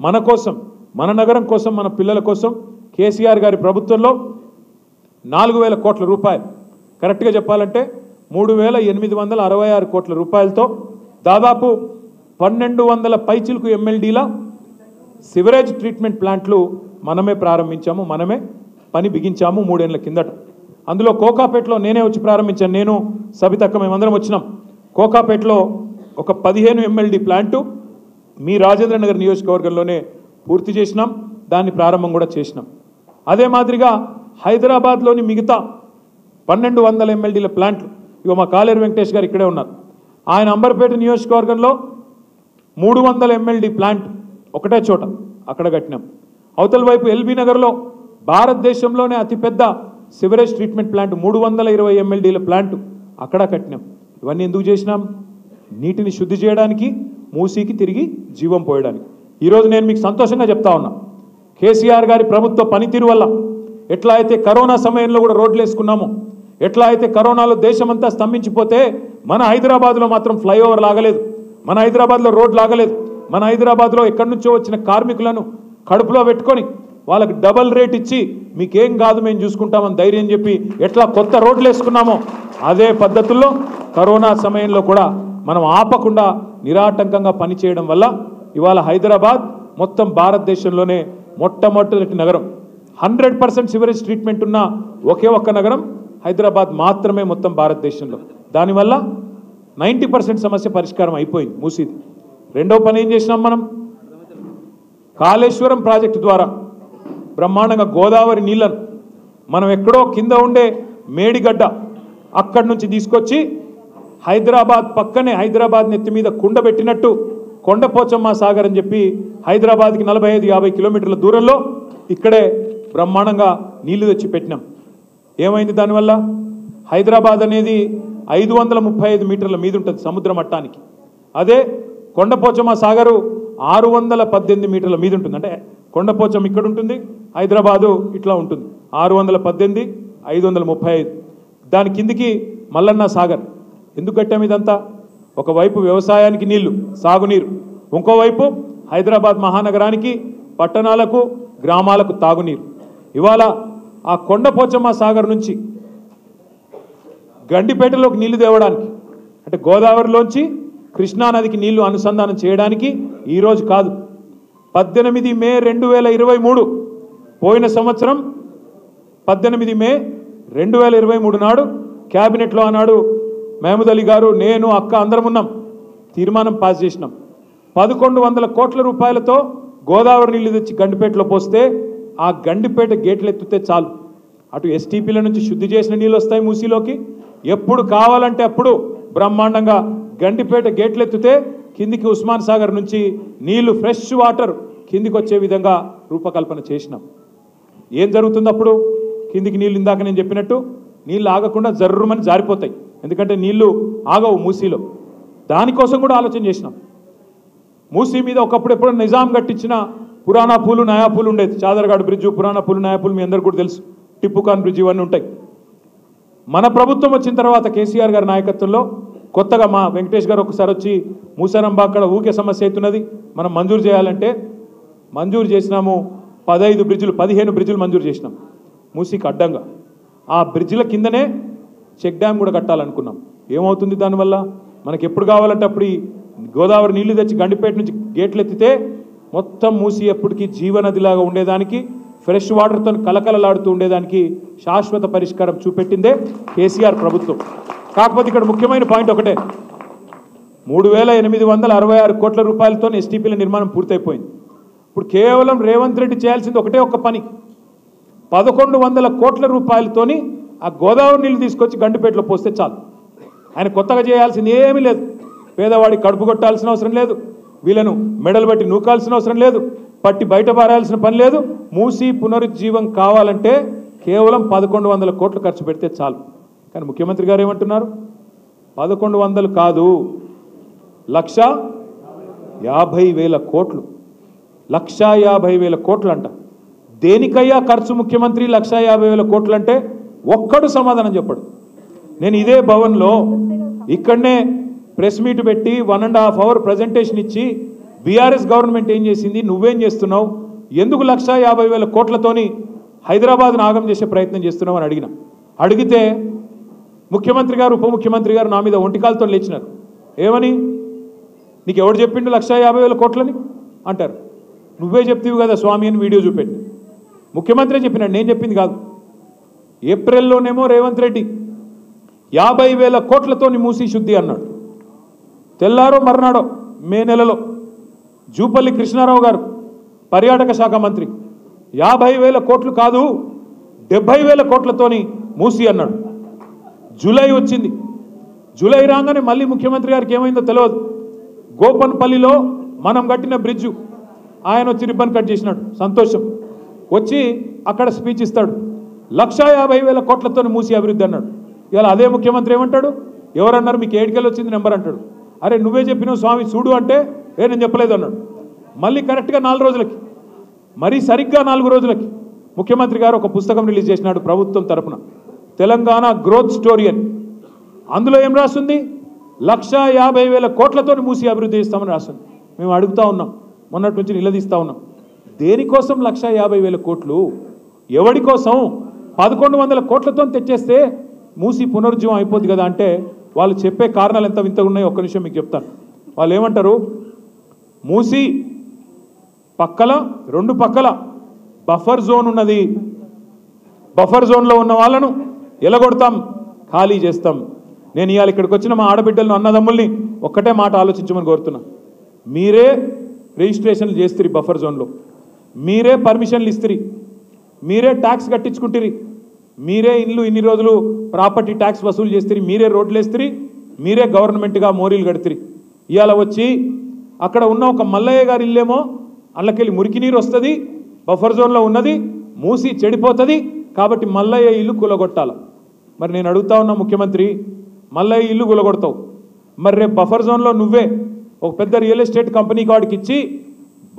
మన కోసం, మన నగరం కోసం, మన పిల్లల కోసం కేసీఆర్ గారి ప్రభుత్వంలో 4000 కోట్ల రూపాయలు, కరెక్ట్గా చెప్పాలంటే 3866 కోట్ల రూపాయలతో దాదాపు 1200 పైచిలకు MLDల సివరేజ్ ట్రీట్మెంట్ ప్లాంట్లు మనమే ప్రారంభించాము, మనమే పని బిగించాము 3 ఏళ్ల కిందట. అందులో కోకాపేటలో నేనే వచ్చి ప్రారంభించాను, నేను సబితక్క మేమందరం వచ్చినాం. కోకాపేటలో ఒక 15 MLD ప్లాంటు మీ రాజేంద్ర నగర్ నియోజకవర్గంలోనే పూర్తి చేసినాం, దాన్ని ప్రారంభం కూడా చేసినాం. అదే మాదిరిగా హైదరాబాద్లోని మిగతా 1200 MLDల ప్లాంట్లు, ఇక మా కాలేరు వెంకటేష్ గారు ఇక్కడే ఉన్నారు, ఆయన అంబర్పేట నియోజకవర్గంలో 300 MLD ప్లాంట్ ఒకటే చోట అక్కడ కట్టినాం. అవతల వైపు ఎల్బీ నగర్లో భారతదేశంలోనే అతిపెద్ద సివరేజ్ ట్రీట్మెంట్ ప్లాంట్ 320 MLDల ప్లాంట్ అక్కడ కట్టినాం. ఇవన్నీ ఎందుకు చేసినాం? నీటిని శుద్ధి చేయడానికి, మూసీకి తిరిగి జీవం పోయడానికి. ఈరోజు నేను మీకు సంతోషంగా చెప్తా ఉన్నా, కేసీఆర్ గారి ప్రభుత్వ పనితీరు వల్ల ఎట్లా అయితే కరోనా సమయంలో కూడా రోడ్లు వేసుకున్నామో, ఎట్లా అయితే కరోనాలో దేశమంతా స్తంభించిపోతే మన హైదరాబాద్లో మాత్రం ఫ్లైఓవర్ లాగలేదు, మన హైదరాబాద్లో రోడ్ లాగలేదు. మన హైదరాబాద్లో ఎక్కడి నుంచో వచ్చిన కార్మికులను కడుపులో పెట్టుకొని వాళ్ళకి డబల్ రేట్ ఇచ్చి మీకేం కాదు మేము చూసుకుంటామని ధైర్యం చెప్పి ఎట్లా కొత్త రోడ్లు వేసుకున్నామో అదే పద్ధతుల్లో కరోనా సమయంలో కూడా మనం ఆపకుండా నిరాటంకంగా పనిచేయడం వల్ల ఇవాళ హైదరాబాద్ మొత్తం భారతదేశంలోనే మొట్టమొదటి నగరం. 100% సివరేజ్ ట్రీట్మెంట్ ఉన్న ఒకే ఒక్క నగరం హైదరాబాద్ మాత్రమే మొత్తం భారతదేశంలో. దానివల్ల 90% సమస్య పరిష్కారం అయిపోయింది మూసీది. రెండో పని ఏం చేసినాం మనం? కాళేశ్వరం ప్రాజెక్టు ద్వారా బ్రహ్మాండంగా గోదావరి నీళ్లను మనం ఎక్కడో కింద ఉండే మేడిగడ్డ అక్కడి నుంచి తీసుకొచ్చి హైదరాబాద్ పక్కనే, హైదరాబాద్ నెత్తి మీద కుండ పెట్టినట్టు కొండపోచమ్మ సాగర్ అని చెప్పి హైదరాబాద్కి 45-50 కిలోమీటర్ల దూరంలో ఇక్కడే బ్రహ్మాండంగా నీళ్లు తెచ్చి పెట్టినాం. ఏమైంది దానివల్ల? హైదరాబాద్ అనేది 535 మీటర్ల మీద ఉంటుంది సముద్ర మట్టానికి. అదే కొండపోచమ్మ సాగరు 618 మీటర్ల మీద ఉంటుంది. అంటే కొండపోచమ్మ ఇక్కడ ఉంటుంది, హైదరాబాదు ఇట్లా ఉంటుంది. 618, 535. దాని కిందికి మల్లన్న సాగర్. ఎందుకు కట్టాము ఇదంతా? ఒకవైపు వ్యవసాయానికి నీళ్లు, సాగునీరు, ఇంకోవైపు హైదరాబాద్ మహానగరానికి, పట్టణాలకు, గ్రామాలకు తాగునీరు. ఇవాళ ఆ కొండపోచమ్మ సాగర్ నుంచి గండిపేటలోకి నీళ్లు తేవడానికి, అంటే గోదావరిలోంచి కృష్ణానదికి నీళ్లు అనుసంధానం చేయడానికి ఈరోజు కాదు, 18 మే 2023 పోయిన సంవత్సరం 18 మే 2023 నాడు క్యాబినెట్లో ఆనాడు మహమూద్ అలీ గారు, నేను, అక్క అందరం ఉన్నాం, తీర్మానం పాస్ చేసినాం. 1100 కోట్ల రూపాయలతో గోదావరి నీళ్లు తెచ్చి గండిపేటలో పోస్తే ఆ గండిపేట గేట్లు ఎత్తితే చాలు, అటు ఎస్టీపీల నుంచి శుద్ధి చేసిన నీళ్ళు వస్తాయి మూసీలోకి. ఎప్పుడు కావాలంటే అప్పుడు బ్రహ్మాండంగా గండిపేట గేట్లు ఎత్తితే కిందికి ఉస్మాన్ సాగర్ నుంచి నీళ్లు, ఫ్రెష్ వాటర్ కిందికి వచ్చే విధంగా రూపకల్పన చేసినాం. ఏం జరుగుతుంది అప్పుడు? కిందికి నీళ్ళు ఇందాక నేను చెప్పినట్టు నీళ్ళు ఆగకుండా జర్రుమని జారిపోతాయి, ఎందుకంటే నీళ్లు ఆగవు మూసీలో. దానికోసం కూడా ఆలోచన చేసినాం. మూసీ మీద ఒకప్పుడు ఎప్పుడు నిజాం కట్టించిన పురాణా పూలు, నయా పూలు ఉండేది. చాదర్గాడ్ బ్రిడ్జు, పురాణా పూలు, నయా పూలు మీ అందరికీ కూడా తెలుసు. టిప్పుకాన్ బ్రిడ్జ్ ఇవన్నీ ఉంటాయి. మన ప్రభుత్వం వచ్చిన తర్వాత కేసీఆర్ గారి నాయకత్వంలో కొత్తగా మా వెంకటేష్ గారు ఒకసారి వచ్చి మూసారంబా అక్కడ ఊకే సమస్య అవుతున్నది, మనం మంజూరు చేయాలంటే మంజూరు చేసినాము. 15 బ్రిడ్జులు, 15 బ్రిడ్జులు మంజూరు చేసినాం మూసీకి అడ్డంగా. ఆ బ్రిడ్జిల కిందనే చెక్ డ్యామ్ కూడా కట్టాలనుకున్నాం. ఏమవుతుంది దానివల్ల? మనకి ఎప్పుడు కావాలంటే అప్పుడు ఈ గోదావరి నీళ్లు తెచ్చి గండిపేట నుంచి గేట్లు ఎత్తితే మొత్తం మూసి ఎప్పటికీ జీవనదిలాగా ఉండేదానికి ఫ్రెష్ వాటర్తో కలకలలాడుతూ ఉండేదానికి శాశ్వత పరిష్కారం చూపెట్టిందే కేసీఆర్ ప్రభుత్వం. కాకపోతే ఇక్కడ ముఖ్యమైన పాయింట్ ఒకటే, 3,866 కోట్ల రూపాయలతో ఎస్టీపీల నిర్మాణం పూర్తయిపోయింది. ఇప్పుడు కేవలం రేవంత్ రెడ్డి చేయాల్సింది ఒక్క పని, 1,100 కోట్ల రూపాయలతోని ఆ గోదావరి నీళ్లు తీసుకొచ్చి గండిపేటలో పోస్తే చాలు. ఆయన కొత్తగా చేయాల్సింది ఏమీ లేదు. పేదవాడి కడుపు కొట్టాల్సిన అవసరం లేదు, వీళ్ళను మెడలు బట్టి నూకాల్సిన అవసరం లేదు, పట్టి బయట పారాల్సిన పని లేదు. మూసి పునరుజ్జీవం కావాలంటే కేవలం 1,100 కోట్లు ఖర్చు పెడితే చాలు. కానీ ముఖ్యమంత్రి గారు ఏమంటున్నారు, 1,100 కాదు, 1,50,000 కోట్లు, 1,50,000 కోట్లు అంట. దేనికయ్యా ఖర్చు ముఖ్యమంత్రి 1,50,000 కోట్లు అంటే ఒక్కడు సమాధానం చెప్పడు. నేను ఇదే భవన్లో ఇక్కడనే ప్రెస్ మీట్ పెట్టి 1.5 అవర్ ప్రజెంటేషన్ ఇచ్చి బీఆర్ఎస్ గవర్నమెంట్ ఏం చేసింది, నువ్వేం చేస్తున్నావు, ఎందుకు 1,50,000 కోట్లతోని హైదరాబాద్ను ఆగం చేసే ప్రయత్నం చేస్తున్నావు అని అడిగితే ముఖ్యమంత్రి గారు ఉప ముఖ్యమంత్రి గారు నా మీద ఒంటికాలతో లేచినారు. ఏమని, నీకు ఎవడు చెప్పిండు 1,50,000 కోట్లని అంటారు. నువ్వే చెప్తీవి కదా స్వామి అని వీడియో చూపెట్టి ముఖ్యమంత్రి చెప్పినాడు, నేను చెప్పింది కాదు. ఏప్రిల్లోనేమో రేవంత్ రెడ్డి 50,000 కోట్లతో మూసి శుద్ధి అన్నాడు. తెల్లారో మర్నాడో మే నెలలో జూపల్లి కృష్ణారావు గారు పర్యాటక శాఖ మంత్రి 50,000 కోట్లు కాదు 70,000 కోట్లతోని మూసి అన్నాడు. జూలై వచ్చింది, జూలై రాగానే మళ్ళీ ముఖ్యమంత్రి గారికి ఏమైందో తెలియదు. గోపన్పల్లిలో మనం కట్టిన బ్రిడ్జు ఆయన వచ్చి రిబ్బన్ కట్ చేసినాడు, సంతోషం. వచ్చి అక్కడ స్పీచ్ ఇస్తాడు, 1,50,000 కోట్లతో మూసి అభివృద్ధి అన్నాడు. ఇవాళ అదే ముఖ్యమంత్రి ఏమంటాడు, ఎవరన్నారు మీకు ఏడికెళ్ళి వచ్చింది నెంబర్ అంటాడు. అరే నువ్వే చెప్పినావు స్వామి చూడు అంటే నేను చెప్పలేదు అన్నాడు. మళ్ళీ కరెక్ట్గా 4 రోజులకి, మరీ సరిగ్గా 4 రోజులకి ముఖ్యమంత్రి గారు ఒక పుస్తకం రిలీజ్ చేసినాడు ప్రభుత్వం తరఫున, తెలంగాణ గ్రోత్ స్టోరీ అని. అందులో ఏం రాస్తుంది, 1,50,000 కోట్లతో మూసి అభివృద్ధి చేస్తామని రాస్తుంది. మేము అడుగుతా ఉన్నాం, మొన్నటి నుంచి నిలదీస్తూ ఉన్నాం, దేనికోసం 1,50,000 కోట్లు, ఎవడి కోసం? 1,100 కోట్లతో తెచ్చేస్తే మూసి పునరుజ్జీవం అయిపోద్ది కదా అంటే వాళ్ళు చెప్పే కారణాలు ఎంత వింతగా ఉన్నాయో ఒక్క నిమిషం మీకు చెప్తాను. వాళ్ళు ఏమంటారు, మూసి పక్కల 2 పక్కల బఫర్ జోన్ ఉన్నది, బఫర్ జోన్లో ఉన్న వాళ్ళను ఎలగొడతాం, ఖాళీ చేస్తాం. నేను ఇవాళ ఇక్కడికి వచ్చిన మా ఆడబిడ్డలను అన్నదమ్ముల్ని ఒక్కటే మాట ఆలోచించమని కోరుతున్నా. మీరే రిజిస్ట్రేషన్లు చేస్తారు బఫర్ జోన్లో, మీరే పర్మిషన్లు ఇస్తారు, మీరే ట్యాక్స్ కట్టించుకుంటారు, మీరే ఇన్ని రోజులు ప్రాపర్టీ ట్యాక్స్ వసూలు చేస్తారు, మీరే రోడ్లు వేస్తారు, మీరే గవర్నమెంట్గా మోరీలు కడుతుంది. ఇవాళ వచ్చి అక్కడ ఉన్న ఒక మల్లయ్య గారి ఇల్లేమో అందులోకెళ్ళి మురికి నీరు వస్తుంది, బఫర్ జోన్లో ఉన్నది, మూసి చెడిపోతుంది, కాబట్టి మల్లయ్య ఇల్లు కూలగొట్టాలి. మరి నేను అడుగుతా ఉన్నా ముఖ్యమంత్రి, మల్లయ్య ఇల్లు కూలగొడతావు, మరి రేపు బఫర్ జోన్లో నువ్వే ఒక పెద్ద రియల్ ఎస్టేట్ కంపెనీకి వాడికి ఇచ్చి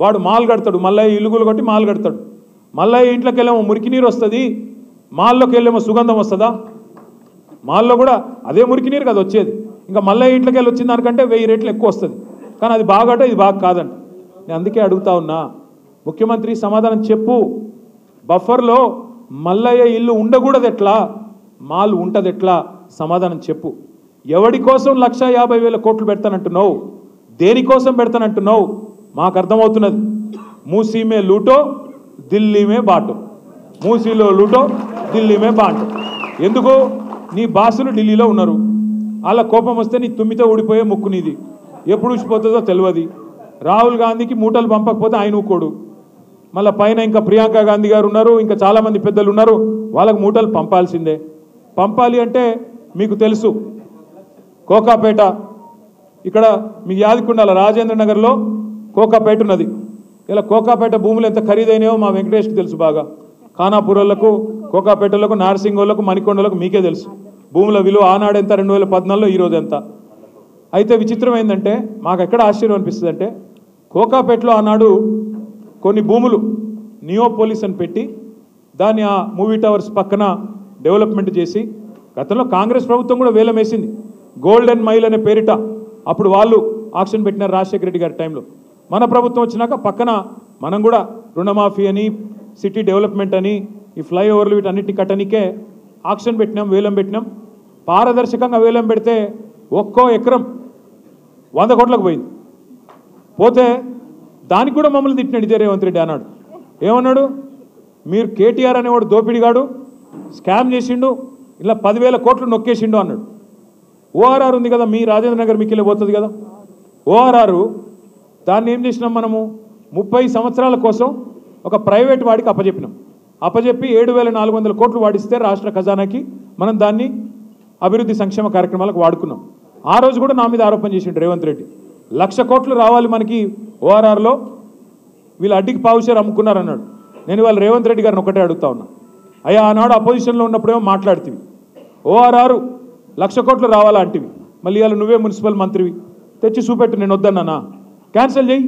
వాడు మాల్ కడతాడు, మల్లయ్య ఇల్లు కూలగొట్టి మాల్ కడతాడు. మల్లయ్య ఇంట్లోకి వెళ్ళేమో మురికి నీరు వస్తుంది, మాల్లోకి వెళ్ళేమో సుగంధం వస్తుందా? మాల్లో కూడా అదే మురికి నీరు కదా వచ్చేది. ఇంకా మల్లయ్య ఇంట్లోకి వెళ్ళి వచ్చిన దానికంటే 1000 రెట్లు ఎక్కువ వస్తుంది. కానీ అది బాగట, ఇది బాగా కాదంట. నేను అందుకే అడుగుతా ఉన్నా, ముఖ్యమంత్రి సమాధానం చెప్పు. బఫర్లో మల్లయ్య ఇల్లు ఉండకూడదు ఎట్లా, మాల్ ఉంటుంది ఎట్లా? సమాధానం చెప్పు. ఎవడి కోసం 1,50,000 కోట్లు పెడతానంటున్నావు, దేనికోసం పెడతానంటున్నావు? మాకు అర్థమవుతున్నది, మూసీ మే లూటో ఢిల్లీ మే బాటో, మూసీలో లూటో ఢిల్లీ మే బాటో. ఎందుకు? నీ బాసులు ఢిల్లీలో ఉన్నారు, అలా కోపం వస్తే నీ తుమ్మితో ఊడిపోయే ముక్కు నీది, ఎప్పుడు ఊసిపోతుందో తెలియదు. రాహుల్ గాంధీకి మూటలు పంపకపోతే ఆయన ఊకోడు, మళ్ళీ పైన ఇంకా ప్రియాంక గాంధీ గారు ఉన్నారు, ఇంకా చాలామంది పెద్దలు ఉన్నారు, వాళ్ళకు మూటలు పంపాల్సిందే. పంపాలి అంటే మీకు తెలుసు, కోకాపేట ఇక్కడ మీ యాదికుండాల రాజేంద్ర నగర్లో కోకాపేట ఉన్నది. ఇలా కోకాపేట భూములు ఎంత ఖరీదైనాయో మా వెంకటేష్కి తెలుసు బాగా. ఖానాపూర్లకు, కోకాపేటలకు, నార్సింగోళ్లకు, మణికొండలకు మీకే తెలుసు భూముల విలువ ఆనాడు ఎంత, 2014లో ఈరోజు ఎంత. అయితే విచిత్రం ఏంటంటే మాకు ఎక్కడ ఆశ్చర్యం అనిపిస్తుంది అంటే, కోకాపేటలో ఆనాడు కొన్ని భూములు నియోపోలిస్ అని పెట్టి దాన్ని ఆ మూవీ టవర్స్ పక్కన డెవలప్మెంట్ చేసి, గతంలో కాంగ్రెస్ ప్రభుత్వం కూడా వేలం వేసింది, గోల్డెన్ మైల్ అనే పేరిట అప్పుడు వాళ్ళు ఆక్షన్ పెట్టినారు రాజశేఖర రెడ్డి గారి టైంలో. మన ప్రభుత్వం వచ్చినాక పక్కన మనం కూడా రుణమాఫీ అని, సిటీ డెవలప్మెంట్ అని, ఈ ఫ్లైఓవర్లు వీటన్నిటిని కట్టనికే ఆక్షన్ పెట్టినాం, వేలం పెట్టినాం. పారదర్శకంగా వేలం పెడితే ఒక్కో ఎకరం 100 కోట్లకు పోయింది. పోతే దానికి కూడా మమ్మల్ని తిట్టినాడు ఇదే రేవంత్ రెడ్డి అన్నాడు. ఏమన్నాడు, మీరు కేటీఆర్ అనేవాడు దోపిడిగాడు స్కామ్ చేసిండు, ఇలా 10,000 కోట్లు నొక్కేసిండు అన్నాడు. ఓఆర్ఆర్ ఉంది కదా, మీ రాజేంద్ర నగర్ మీకు వెళ్ళి పోతుంది కదా ఓఆర్ఆర్, దాన్ని ఏం చేసినాం మనము 30 సంవత్సరాల కోసం ఒక ప్రైవేట్ వాడికి అప్పజెప్పినాం. అప్పజెప్పి 7,400 కోట్లు వాడిస్తే రాష్ట్ర ఖజానాకి మనం దాన్ని అభివృద్ధి సంక్షేమ కార్యక్రమాలకు వాడుకున్నాం. ఆ రోజు కూడా నా మీద ఆరోపణ చేసిండు రేవంత్ రెడ్డి, 1,00,000 కోట్లు రావాలి మనకి ఓఆర్ఆర్లో, వీళ్ళు అడ్డికి పావుషేర్ అమ్ముకున్నారన్నాడు. నేను ఇవాళ రేవంత్ రెడ్డి గారిని ఒకటే అడుగుతా ఉన్నా, అయ్యా ఆనాడు అపోజిషన్లో ఉన్నప్పుడేమో మాట్లాడుతీవి ఓఆర్ఆర్ 1,00,000 కోట్లు రావాలా అంటివి, మళ్ళీ ఇవాళ నువ్వే మున్సిపల్ మంత్రివి, తెచ్చి చూపెట్టు, నేను వద్దన్నానా? క్యాన్సిల్ చేయి,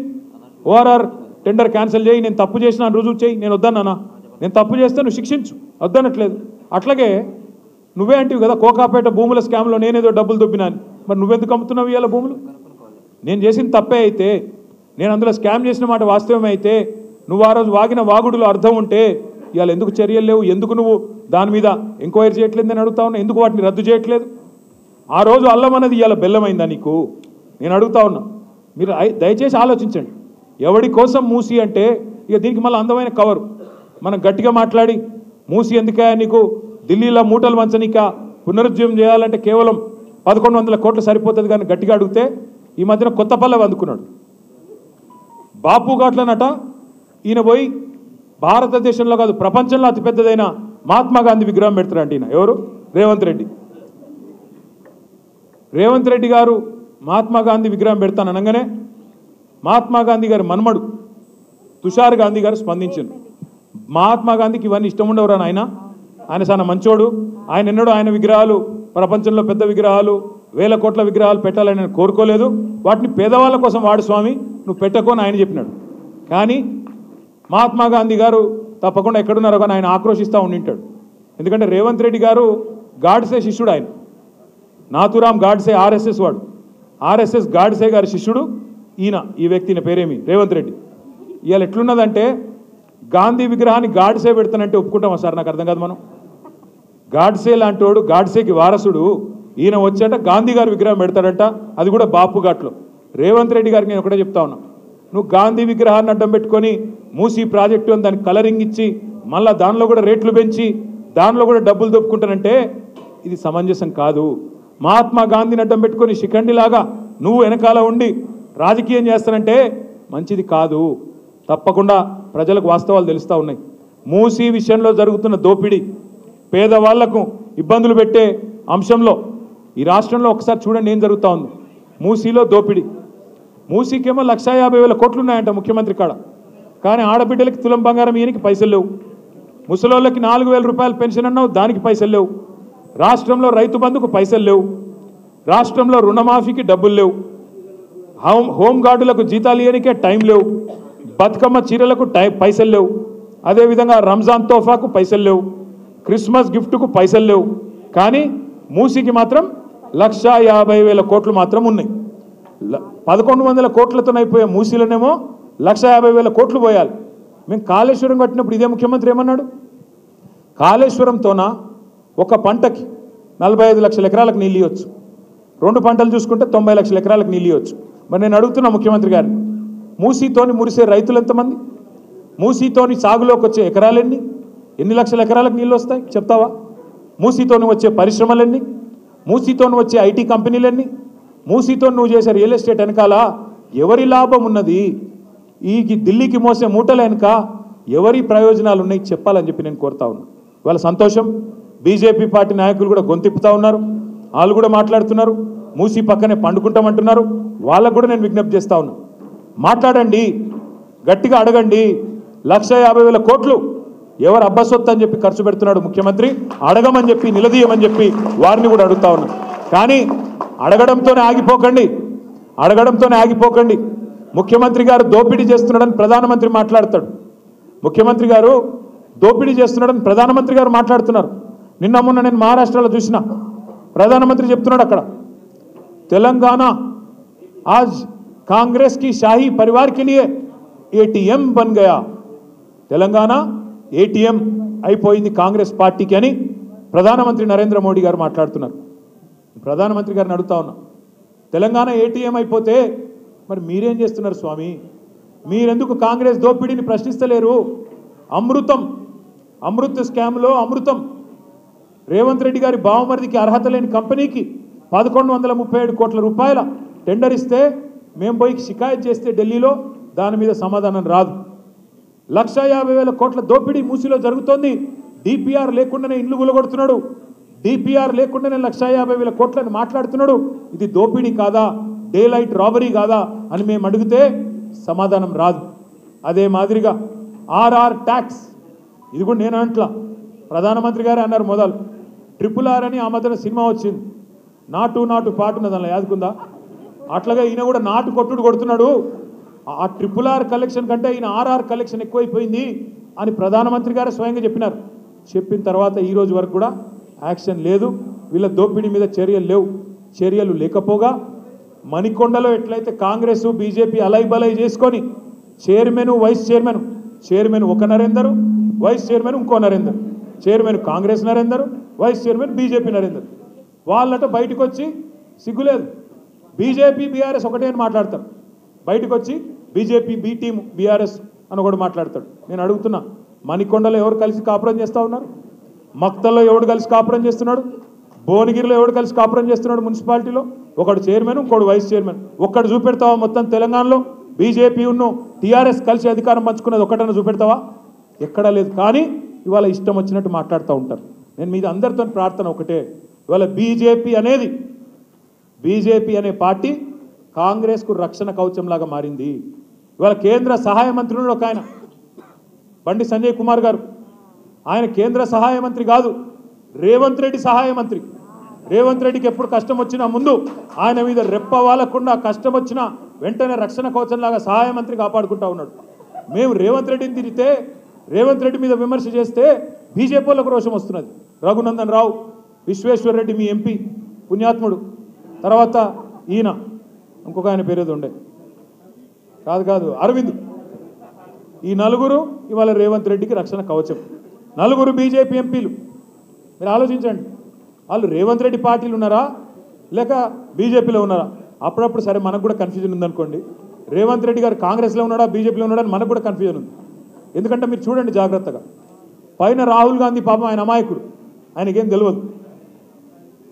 ఓఆర్ఆర్ టెండర్ క్యాన్సిల్ చేయి, నేను తప్పు చేసిన రుజువు చేయి, నేను వద్దన్నానా? నేను తప్పు చేస్తే నువ్వు శిక్షించు, వద్దనట్లేదు. అట్లాగే నువ్వే అంటివి కదా కోకాపేట భూముల స్కామ్లో నేనేదో డబ్బులు దొబ్బినాను, మరి నువ్వెందుకు అమ్ముతున్నావు ఇవాళ భూములు? నేను చేసిన తప్పే అయితే, నేను అందులో స్కామ్ చేసిన మాట వాస్తవమే అయితే, నువ్వు ఆ రోజు వాగిన వాగుడులో అర్థం ఉంటే ఇవాళ ఎందుకు చర్యలు లేవు? ఎందుకు నువ్వు దాని మీద ఎంక్వైరీ చేయట్లేదు అని అడుగుతా ఉన్నా, ఎందుకు వాటిని రద్దు చేయట్లేదు? ఆ రోజు అల్లం అన్నది ఇవాళ బెల్లమైందా నీకు? నేను అడుగుతా ఉన్నా, మీరు దయచేసి ఆలోచించండి. ఎవడి కోసం మూసి అంటే ఇక దీనికి మళ్ళీ అందమైన కవరు మనం గట్టిగా మాట్లాడి, మూసి ఎందుకే నీకు ఢిల్లీలో మూటలు వంచనీక పునరుజ్జీవం చేయాలంటే కేవలం 1,100 కోట్లు సరిపోతుంది కానీ గట్టిగా అడిగితే ఈ మధ్యన కొత్త పల్లవి అందుకున్నాడు. బాపు ఘాట్లనట ఈయన పోయి భారతదేశంలో కాదు ప్రపంచంలో అతిపెద్దదైన మహాత్మా గాంధీ విగ్రహం పెడతారంట. ఈయన ఎవరు? రేవంత్ రెడ్డి. రేవంత్ రెడ్డి గారు మహాత్మా గాంధీ విగ్రహం పెడతాను అనగానే మహాత్మా గాంధీ గారి మన్మడు తుషార్ గాంధీ గారు స్పందించారు. మహాత్మా గాంధీకి ఇవన్నీ ఇష్టం ఉండవురా నాయన, ఆయన చాలా మంచోడు, ఆయన ఎన్నడూ ఆయన విగ్రహాలు ప్రపంచంలో పెద్ద విగ్రహాలు 1,000 కోట్ల విగ్రహాలు పెట్టాలని నేను కోరుకోలేదు, వాటిని పేదవాళ్ళ కోసం వాడు స్వామి, నువ్వు పెట్టకు అని ఆయన చెప్పినాడు. కానీ మహాత్మా గాంధీ గారు తప్పకుండా ఎక్కడున్నారో కానీ ఆయన ఆక్రోషిస్తూ ఉండింటాడు. ఎందుకంటే రేవంత్ రెడ్డి గారు గాడ్సే శిష్యుడు, ఆయన నాథురామ్ గాడ్సే ఆర్ఎస్ఎస్ వాడు, ఆర్ఎస్ఎస్ గాడ్సే గారి శిష్యుడు ఈయన. ఈ వ్యక్తి పేరేమి రేవంత్ రెడ్డి. ఇవాళ ఎట్లున్నదంటే గాంధీ విగ్రహాన్ని గాడ్సే పెడతానంటే ఒప్పుకుంటామా సార్? నాకు అర్థం కాదు. మనం గాడ్సే లాంటోడు, గాడ్సేకి వారసుడు ఈయన వచ్చాట గాంధీ గారి విగ్రహం పెడతాడంట, అది కూడా బాపు ఘాట్లో. రేవంత్ రెడ్డి గారికి నేను ఒకటే చెప్తా ఉన్నా, నువ్వు గాంధీ విగ్రహాన్ని అడ్డం పెట్టుకొని మూసీ ప్రాజెక్టు అని దానికి కలరింగ్ ఇచ్చి మళ్ళీ దానిలో కూడా రేట్లు పెంచి దానిలో కూడా డబ్బులు దొప్పుకుంటానంటే ఇది సమంజసం కాదు. మహాత్మా గాంధీని అడ్డం పెట్టుకొని శిఖండిలాగా నువ్వు వెనకాల ఉండి రాజకీయం చేస్తానంటే మంచిది కాదు. తప్పకుండా ప్రజలకు వాస్తవాలు తెలుస్తూ ఉన్నాయి. మూసీ విషయంలో జరుగుతున్న దోపిడీ, పేదవాళ్లకు ఇబ్బందులు పెట్టే అంశంలో ఈ రాష్ట్రంలో ఒకసారి చూడండి ఏం జరుగుతూ ఉంది. మూసీలో దోపిడీ, మూసీకేమో 1,50,000 కోట్లు ఉన్నాయంట ముఖ్యమంత్రి కాడ, కానీ ఆడబిడ్డలకి తులం బంగారం ఈయనకి పైసలు లేవు, ముసలోళ్ళకి 4,000 రూపాయలు పెన్షన్ అన్నావు దానికి పైసలు లేవు, రాష్ట్రంలో రైతు బంధుకు పైసలు లేవు, రాష్ట్రంలో రుణమాఫీకి డబ్బులు లేవు, హోంగార్డులకు జీతాలు ఇవ్వనికే టైం లేవు, బతుకమ్మ చీరలకు పైసలు లేవు, అదేవిధంగా రంజాన్ తోఫాకు పైసలు లేవు, క్రిస్మస్ గిఫ్ట్కు పైసలు లేవు. కానీ మూసీకి మాత్రం 1,50,000 కోట్లు మాత్రం ఉన్నాయి. 1,100 కోట్లతో అయిపోయే మూసీలోనేమో 1,50,000 కోట్లు పోయాలి. మేము కాళేశ్వరం కట్టినప్పుడు ఇదే ముఖ్యమంత్రి ఏమన్నాడు, కాళేశ్వరంతోన ఒక పంటకి 45 లక్షల ఎకరాలకు నీళ్ళు ఇవ్వచ్చు, 2 పంటలు చూసుకుంటే 90 లక్షల ఎకరాలకు నీళ్ళు ఇవ్వచ్చు. మరి నేను అడుగుతున్నా ముఖ్యమంత్రి గారిని, మూసీతోని మురిసే రైతులు ఎంతమంది? మూసీతోని సాగులోకి వచ్చే ఎకరాలెన్ని? ఎన్ని లక్షల ఎకరాలకు నీళ్ళు వస్తాయి చెప్తావా? మూసీతోని వచ్చే పరిశ్రమలెన్ని? మూసీతోని వచ్చే ఐటీ కంపెనీలన్నీ? మూసీతో నువ్వు చేసే రియల్ ఎస్టేట్ వెనకాల ఎవరి లాభం ఉన్నది? ఈ ఢిల్లీకి మోసే మూటల వెనుక ఎవరి ప్రయోజనాలు ఉన్నాయి చెప్పాలని చెప్పి నేను కోరుతా ఉన్నా. వాళ్ళ సంతోషం, బీజేపీ పార్టీ నాయకులు కూడా గొంతిప్పుతా ఉన్నారు, వాళ్ళు కూడా మాట్లాడుతున్నారు, మూసీ పక్కనే పండుకుంటామంటున్నారు. వాళ్ళకు కూడా నేను విజ్ఞప్తి చేస్తా ఉన్నా, మాట్లాడండి, గట్టిగా అడగండి. 1,50,000 కోట్లు ఎవరు అబ్బసొత్తు అని చెప్పి ఖర్చు పెడుతున్నాడు ముఖ్యమంత్రి, అడగమని చెప్పి నిలదీయమని చెప్పి వారిని కూడా అడుగుతా ఉన్నా. కానీ అడగడంతోనే ఆగిపోకండి. ముఖ్యమంత్రి గారు దోపిడీ చేస్తున్నాడని ప్రధానమంత్రి మాట్లాడతాడు, ముఖ్యమంత్రి గారు దోపిడీ చేస్తున్నాడని ప్రధానమంత్రి గారు మాట్లాడుతున్నారు. నిన్న మొన్న నేను మహారాష్ట్రలో చూసిన ప్రధానమంత్రి చెప్తున్నాడు, అక్కడ తెలంగాణ ఆజ్ కాంగ్రెస్ కి షాహీ పరివార్ కే లియే ఏటీఎం బన్ గయా, తెలంగాణ ఏటీఎం అయిపోయింది కాంగ్రెస్ పార్టీకి అని ప్రధానమంత్రి నరేంద్ర మోడీ గారు మాట్లాడుతున్నారు. ప్రధానమంత్రి గారిని అడుగుతా ఉన్నా, తెలంగాణ ఏటీఎం అయిపోతే మరి మీరేం చేస్తున్నారు స్వామి? మీరెందుకు కాంగ్రెస్ దోపిడీని ప్రశ్నిస్తలేరు? అమృతం అమృత్ స్కామ్లో అమృతం రేవంత్ రెడ్డి గారి బావమరిదికి అర్హత లేని కంపెనీకి 1137 కోట్ల రూపాయల టెండర్ ఇస్తే మేము పోయి షికాయత్ చేస్తే ఢిల్లీలో దాని మీద సమాధానం రాదు. 1,50,000 కోట్ల దోపిడీ మూసిలో జరుగుతోంది. డిపిఆర్ లేకుండానే ఇండ్లు గులగొడుతున్నాడు. డిపిఆర్ లేకుండానే 1,50,000 కోట్లని మాట్లాడుతున్నాడు. ఇది దోపిడీ కాదా, డే లైట్ రాబరీ కాదా అని మేము అడిగితే సమాధానం రాదు. అదే మాదిరిగా ఆర్ఆర్ ట్యాక్స్, ఇది కూడా నేను అంట్లా, ప్రధానమంత్రి గారే అన్నారు మొదలు. RRR అని ఆ మధ్యన సినిమా వచ్చింది, నాటు పాటున్న దానిలో యాదుకుందా, అట్లాగే ఈయన కూడా నాటు కొట్టుడు కొడుతున్నాడు. ఆ RRR కలెక్షన్ కంటే ఈయన ఆర్ఆర్ కలెక్షన్ ఎక్కువైపోయింది అని ప్రధానమంత్రి గారే స్వయంగా చెప్పినారు. చెప్పిన తర్వాత ఈ రోజు వరకు కూడా యాక్షన్ లేదు. వీళ్ళ దోపిడీ మీద చర్యలు లేవు. చర్యలు లేకపోగా మణికొండలో ఎట్లయితే కాంగ్రెస్ బీజేపీ అలైబలై చేసుకొని చైర్మన్ వైస్ చైర్మన్ ఒక నరేందర్, వైస్ చైర్మన్ ఇంకో Narender, chairman Congress Narender, vice chairman BJP Narender, వాళ్ళట బయటకు వచ్చి సిగ్గులేదు. బీజేపీ బీఆర్ఎస్ ఒకటే అని మాట్లాడతారు, బయటకు వచ్చి బీజేపీ బీ టీం బీఆర్ఎస్ అని ఒకటి మాట్లాడతాడు. నేను అడుగుతున్నా, మణికొండలో ఎవరు కలిసి కాపురం చేస్తూ ఉన్నారు? మక్తల్లో ఎవడు కలిసి కాపురం చేస్తున్నాడు? భువనగిరిలో ఎవడు కలిసి కాపురం చేస్తున్నాడు? మున్సిపాలిటీలో ఒకడు చైర్మన్, ఇంకోడు వైస్ చైర్మన్. ఒక్కడు చూపెడతావా? మొత్తం తెలంగాణలో బీజేపీ ఉన్ను టీఆర్ఎస్ కలిసి అధికారం పంచుకున్నది ఒక్కటన్నా చూపెడతావా? ఎక్కడా లేదు. కానీ ఇవాళ ఇష్టం వచ్చినట్టు మాట్లాడుతూ ఉంటారు. నేను మీద అందరితో ప్రార్థన ఒకటే, ఇవాళ బీజేపీ అనే పార్టీ కాంగ్రెస్కు రక్షణ కవచంలాగా మారింది. ఇవాళ కేంద్ర సహాయ మంత్రులు ఒక ఆయన బండి సంజయ్ కుమార్ గారు, ఆయన కేంద్ర సహాయ మంత్రి కాదు, రేవంత్ రెడ్డి సహాయ మంత్రి. రేవంత్ రెడ్డికి ఎప్పుడు కష్టం వచ్చినా ముందు ఆయన మీద రెప్ప వాలకుండా, కష్టం వచ్చినా వెంటనే రక్షణ కవచంలాగా సహాయ మంత్రి కాపాడుకుంటా ఉన్నాడు. మేము రేవంత్ రెడ్డిని తిరిగితే, రేవంత్ రెడ్డి మీద విమర్శ చేస్తే బీజేపీ వాళ్ళకు రోషం వస్తున్నది. రఘునందన్ రావు, విశ్వేశ్వర్ రెడ్డి మీ ఎంపీ పుణ్యాత్ముడు, తర్వాత ఈయన ఇంకొక ఆయన పేరేది ఉండే, కాదు అరవింద్, ఈ నలుగురు ఇవాళ రేవంత్ రెడ్డికి రక్షణ కవచం. నలుగురు బీజేపీ ఎంపీలు. మీరు ఆలోచించండి, వాళ్ళు రేవంత్ రెడ్డి పార్టీలు ఉన్నారా లేక బీజేపీలో ఉన్నారా? అప్పుడప్పుడు సరే మనకు కూడా కన్ఫ్యూజన్ ఉందనుకోండి, రేవంత్ రెడ్డి గారు కాంగ్రెస్లో ఉన్నాడా బీజేపీలో ఉన్నాడా అని మనకు కూడా కన్ఫ్యూజన్ ఉంది. ఎందుకంటే మీరు చూడండి జాగ్రత్తగా, పైన రాహుల్ గాంధీ పాపం ఆయన అమాయకుడు, ఆయనకేం తెలియదు,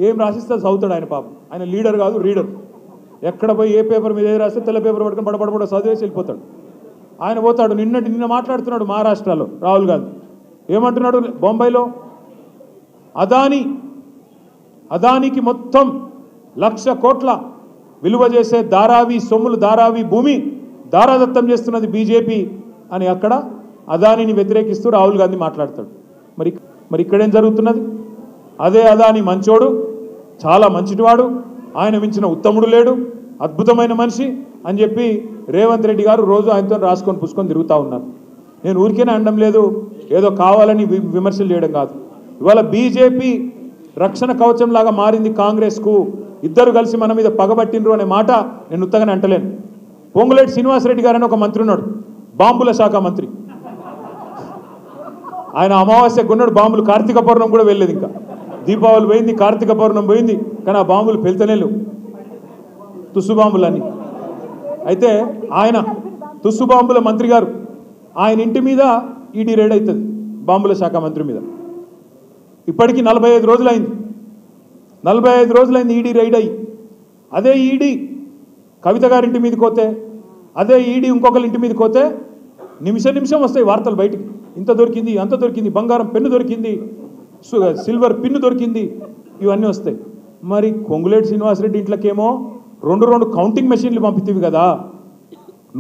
ఏం రాసిస్తే చదువుతాడు ఆయన పాపం. ఆయన లీడర్ కాదు, రీడర్. ఎక్కడ పోయి ఏ పేపర్ మీద ఏది రాస్తే తెల్ల పేపర్ పట్టుకొని పడపడపడ చదివేసి వెళ్ళిపోతాడు. ఆయన పోతాడు. నిన్న మాట్లాడుతున్నాడు మహారాష్ట్రలో రాహుల్ గాంధీ. ఏమంటున్నాడు? బొంబాయిలో అదానికి మొత్తం 1,00,000 కోట్ల విలువ చేసే ధారావి సొమ్ములు, ధారావి భూమి దారాదత్తం చేస్తున్నది బీజేపీ అని అక్కడ అదానిని వ్యతిరేకిస్తూ రాహుల్ గాంధీ మాట్లాడతాడు. మరి ఇక్కడేం జరుగుతున్నది? అదే అదాని మంచోడు, చాలా మంచివాడు, ఆయన మించిన ఉత్తముడు లేడు, అద్భుతమైన మనిషి అని చెప్పి రేవంత్ రెడ్డి గారు రోజు ఆయనతో రాసుకొని పుసుకొని తిరుగుతూ ఉన్నారు. నేను ఊరికేనే అనడం లేదు, ఏదో కావాలని విమర్శలు చేయడం కాదు. ఇవాళ బీజేపీ రక్షణ కవచంలాగా మారింది కాంగ్రెస్కు. ఇద్దరు కలిసి మన మీద పగబట్టినరు అనే మాట నేను ఉత్తగానే అంటలేను. పొంగులేటి శ్రీనివాసరెడ్డి గారు అని ఒక మంత్రి ఉన్నాడు, బాంబుల శాఖ మంత్రి. ఆయన అమావాస్య కొన్నాడు బాంబులు, కార్తీక పౌర్ణం కూడా వెళ్ళలేదు, ఇంకా దీపావళి పోయింది, కార్తీక పౌర్ణం పోయింది, కానీ ఆ బాంబులు పెళ్తనే లేవు, తుస్సు బాంబులన్నీ. అయితే ఆయన తుస్సు బాంబుల మంత్రి గారు, ఆయన ఇంటి మీద ఈడీ రైడ్ అవుతుంది, బాంబుల శాఖ మంత్రి మీద. ఇప్పటికీ 45 రోజులైంది, 45 రోజులైంది ఈడీ రైడ్ అయ్యి. అదే ఈడీ కవిత గారింటి మీదకి పోతే, అదే ఈడీ ఇంకొకరి ఇంటి మీదకి పోతే నిమిషం వస్తాయి వార్తలు బయటికి. ఇంత దొరికింది, అంత దొరికింది, బంగారం పెన్ను దొరికింది, సిల్వర్ పిన్ను దొరికింది, ఇవన్నీ వస్తాయి. మరి పొంగులేటి శ్రీనివాసరెడ్డి ఇంట్లోకేమో 2 కౌంటింగ్ మెషిన్లు పంపితేవి కదా,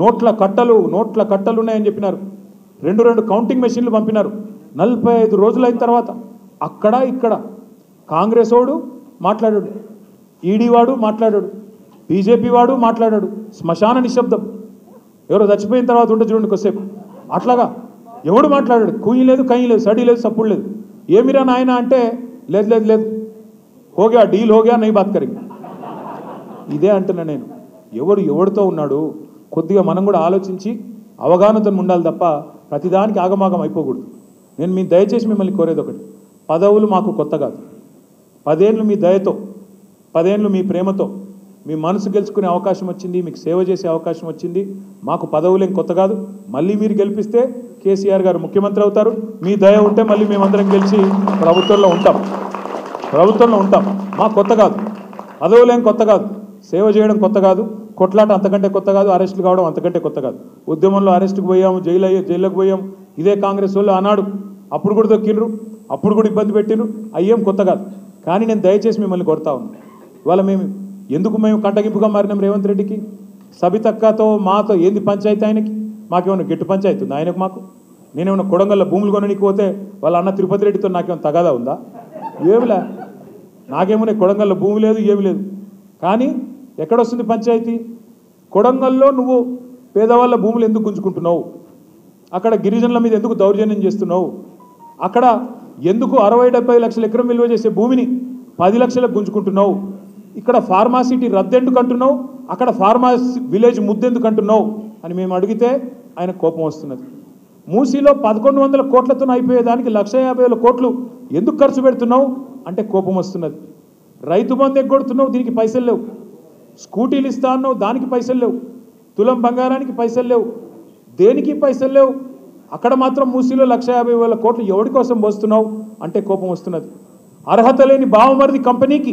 నోట్ల కట్టలు ఉన్నాయని చెప్పినారు. 2 కౌంటింగ్ మెషిన్లు పంపినారు. 45 రోజులైన తర్వాత అక్కడ ఇక్కడ కాంగ్రెస్ వాడు మాట్లాడాడు, ఈడీ వాడు మాట్లాడాడు, బీజేపీ వాడు మాట్లాడాడు. శ్మశాన నిశ్శబ్దం. ఎవరో చచ్చిపోయిన తర్వాత ఉంటే చూడండి కొద్దిసేపు, అట్లాగా ఎవడు మాట్లాడాడు. కుయ్యి లేదు, కయ్యి లేదు, సడి లేదు, సప్పుడు లేదు. ఏమిరా నాయన అంటే లేదు హోగా డీల్ హోగా నై బాత్ కరింగ్. ఇదే అంటున్నా నేను. ఎవరితో ఉన్నాడు కొద్దిగా మనం కూడా ఆలోచించి అవగాహనతో ఉండాలి తప్ప ప్రతిదానికి ఆగమాగం అయిపోకూడదు. నేను దయచేసి మిమ్మల్ని కోరేది ఒకటి, పదవులు మాకు కొత్త కాదు. 10 ఏళ్ళు మీ దయతో, 10 ఏళ్ళు మీ ప్రేమతో మీ మనసు గెలుచుకునే అవకాశం వచ్చింది, మీకు సేవ చేసే అవకాశం వచ్చింది. మాకు పదవులేం కొత్త కాదు. మళ్ళీ మీరు గెలిపిస్తే కేసీఆర్ గారు ముఖ్యమంత్రి అవుతారు. మీ దయ ఉంటే మళ్ళీ మేమందరం గెలిచి ప్రభుత్వంలో ఉంటాం. మా కొత్త కాదు, పదవులేం కొత్త కాదు, సేవ చేయడం కొత్త కాదు, కొట్లాట అంతకంటే కొత్త కాదు, అరెస్టులు కావడం అంతకంటే కొత్త కాదు. ఉద్యమంలో అరెస్టుకు పోయాము, జైలుకు పోయాము. ఇదే కాంగ్రెస్ వాళ్ళు ఆనాడు అప్పుడు కూడా దొక్కిండ్రు, అప్పుడు కూడా ఇబ్బంది పెట్టిండ్రు. అయ్యేం కొత్త కాదు. కానీ నేను దయచేసి మిమ్మల్ని కొడతా ఉన్నాను. ఇవాళ మేము కంటగింపుగా మారినాం రేవంత్ రెడ్డికి. సబితక్కతో మాతో ఏంది పంచాయతీ? ఆయనకి మాకేమైనా గెట్టు పంచాయతీ ఉందా? ఆయనకు మాకు నేనేమన్నా కొడంగల్లో భూములు కొనడానికి పోతే వాళ్ళ అన్న తిరుపతి రెడ్డితో నాకేమైనా తగాదా ఉందా? ఏమిలే, నాకేమన్నా కొడంగల్లో భూమి లేదు, ఏమి లేదు. కానీ ఎక్కడొస్తుంది పంచాయతీ? కొడంగల్లో నువ్వు పేదవాళ్ళ భూములు ఎందుకు గుంజుకుంటున్నావు? అక్కడ గిరిజనుల మీద ఎందుకు దౌర్జన్యం చేస్తున్నావు? అక్కడ ఎందుకు 60-70 లక్షల ఎకరం విలువ చేసే భూమిని 10 లక్షలకు గుంజుకుంటున్నావు? ఇక్కడ ఫార్మాసిటీ రద్దెందుకు అంటున్నావు? అక్కడ ఫార్మాసి విలేజ్ ముద్దెందుకు అంటున్నావు అని మేము అడిగితే ఆయన కోపం వస్తున్నది. మూసీలో 1100 కోట్లతో అయిపోయేదానికి 1,50,000 కోట్లు ఎందుకు ఖర్చు పెడుతున్నావు అంటే కోపం వస్తున్నది. రైతు బంధు ఎగ్గొడుతున్నావు, దీనికి పైసలు లేవు. స్కూటీలు ఇస్తా అన్నావు, దానికి పైసలు లేవు. తులం బంగారానికి పైసలు లేవు, దేనికి పైసలు లేవు. అక్కడ మాత్రం మూసీలో 1,50,000 కోట్లు ఎవరి కోసం పోస్తున్నావు అంటే కోపం వస్తున్నది. అర్హత లేని బావమరిది కంపెనీకి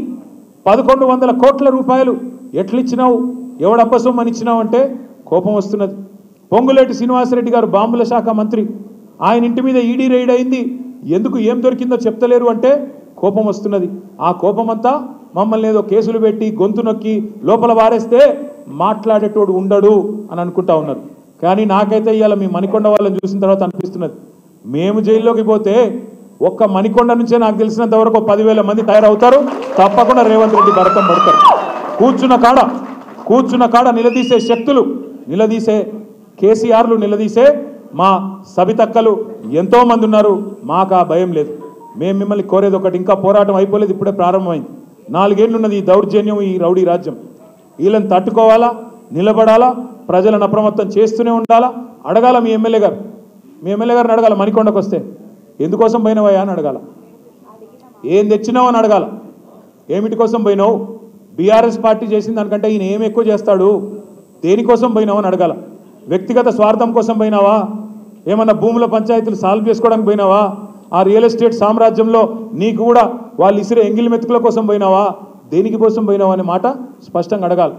1,100 కోట్ల రూపాయలు ఎట్లిచ్చినావు, ఎవడు అప్పసొమ్మని ఇచ్చినావు అంటే కోపం వస్తున్నది. పొంగులేటి శ్రీనివాసరెడ్డి గారు బాంబుల శాఖ మంత్రి, ఆయన ఇంటి మీద ఈడీ రైడ్ అయింది, ఎందుకు ఏం దొరికిందో చెప్తలేరు అంటే కోపం వస్తున్నది. ఆ కోపమంతా మమ్మల్ని ఏదో కేసులు పెట్టి గొంతు నొక్కి లోపల వారేస్తే మాట్లాడేటోడు ఉండడు అని అనుకుంటా ఉన్నారు. కానీ నాకైతే ఇవాళ మీ మణికొండ వాళ్ళని చూసిన తర్వాత అనిపిస్తున్నది, మేము జైల్లోకి పోతే ఒక్క మణికొండ నుంచే నాకు తెలిసినంత వరకు 10,000 మంది తయారవుతారు. తప్పకుండా రేవంత్ రెడ్డి భరతం పడతారు. కూర్చున్న కాడ నిలదీసే శక్తులు, నిలదీసే కేసీఆర్లు, నిలదీసే మా సబితక్కలు ఎంతోమంది ఉన్నారు. మాకు ఆ భయం లేదు. మేము మిమ్మల్ని కోరేది ఒకటి, ఇంకా పోరాటం అయిపోలేదు, ఇప్పుడే ప్రారంభమైంది. 4 ఏళ్ళు ఉన్నది ఈ దౌర్జన్యం, ఈ రౌడీ రాజ్యం. వీళ్ళని తట్టుకోవాలా, నిలబడాలా, ప్రజలను అప్రమత్తం చేస్తూనే ఉండాలా. అడగాల మీ ఎమ్మెల్యే గారిని అడగాల, మణికొండకు వస్తే ఎందుకోసం పోయినవయ్యా అని అడగాల, ఏం తెచ్చినావు అని అడగాల, ఏమిటి కోసం పోయినావు, బీఆర్ఎస్ పార్టీ చేసిన దానికంటే ఈయన ఏమి ఎక్కువ చేస్తాడు, దేనికోసం పోయినావు అని అడగాల. వ్యక్తిగత స్వార్థం కోసం పోయినావా, ఏమన్నా భూముల పంచాయతీలు సాల్వ్ చేసుకోవడానికి పోయినావా, ఆ రియల్ ఎస్టేట్ సామ్రాజ్యంలో నీకు కూడా వాళ్ళు ఇసిరే ఎంగిలి మెతుకుల కోసం పోయినావా, దేనికి కోసం పోయినావా అనే మాట స్పష్టంగా అడగాలి.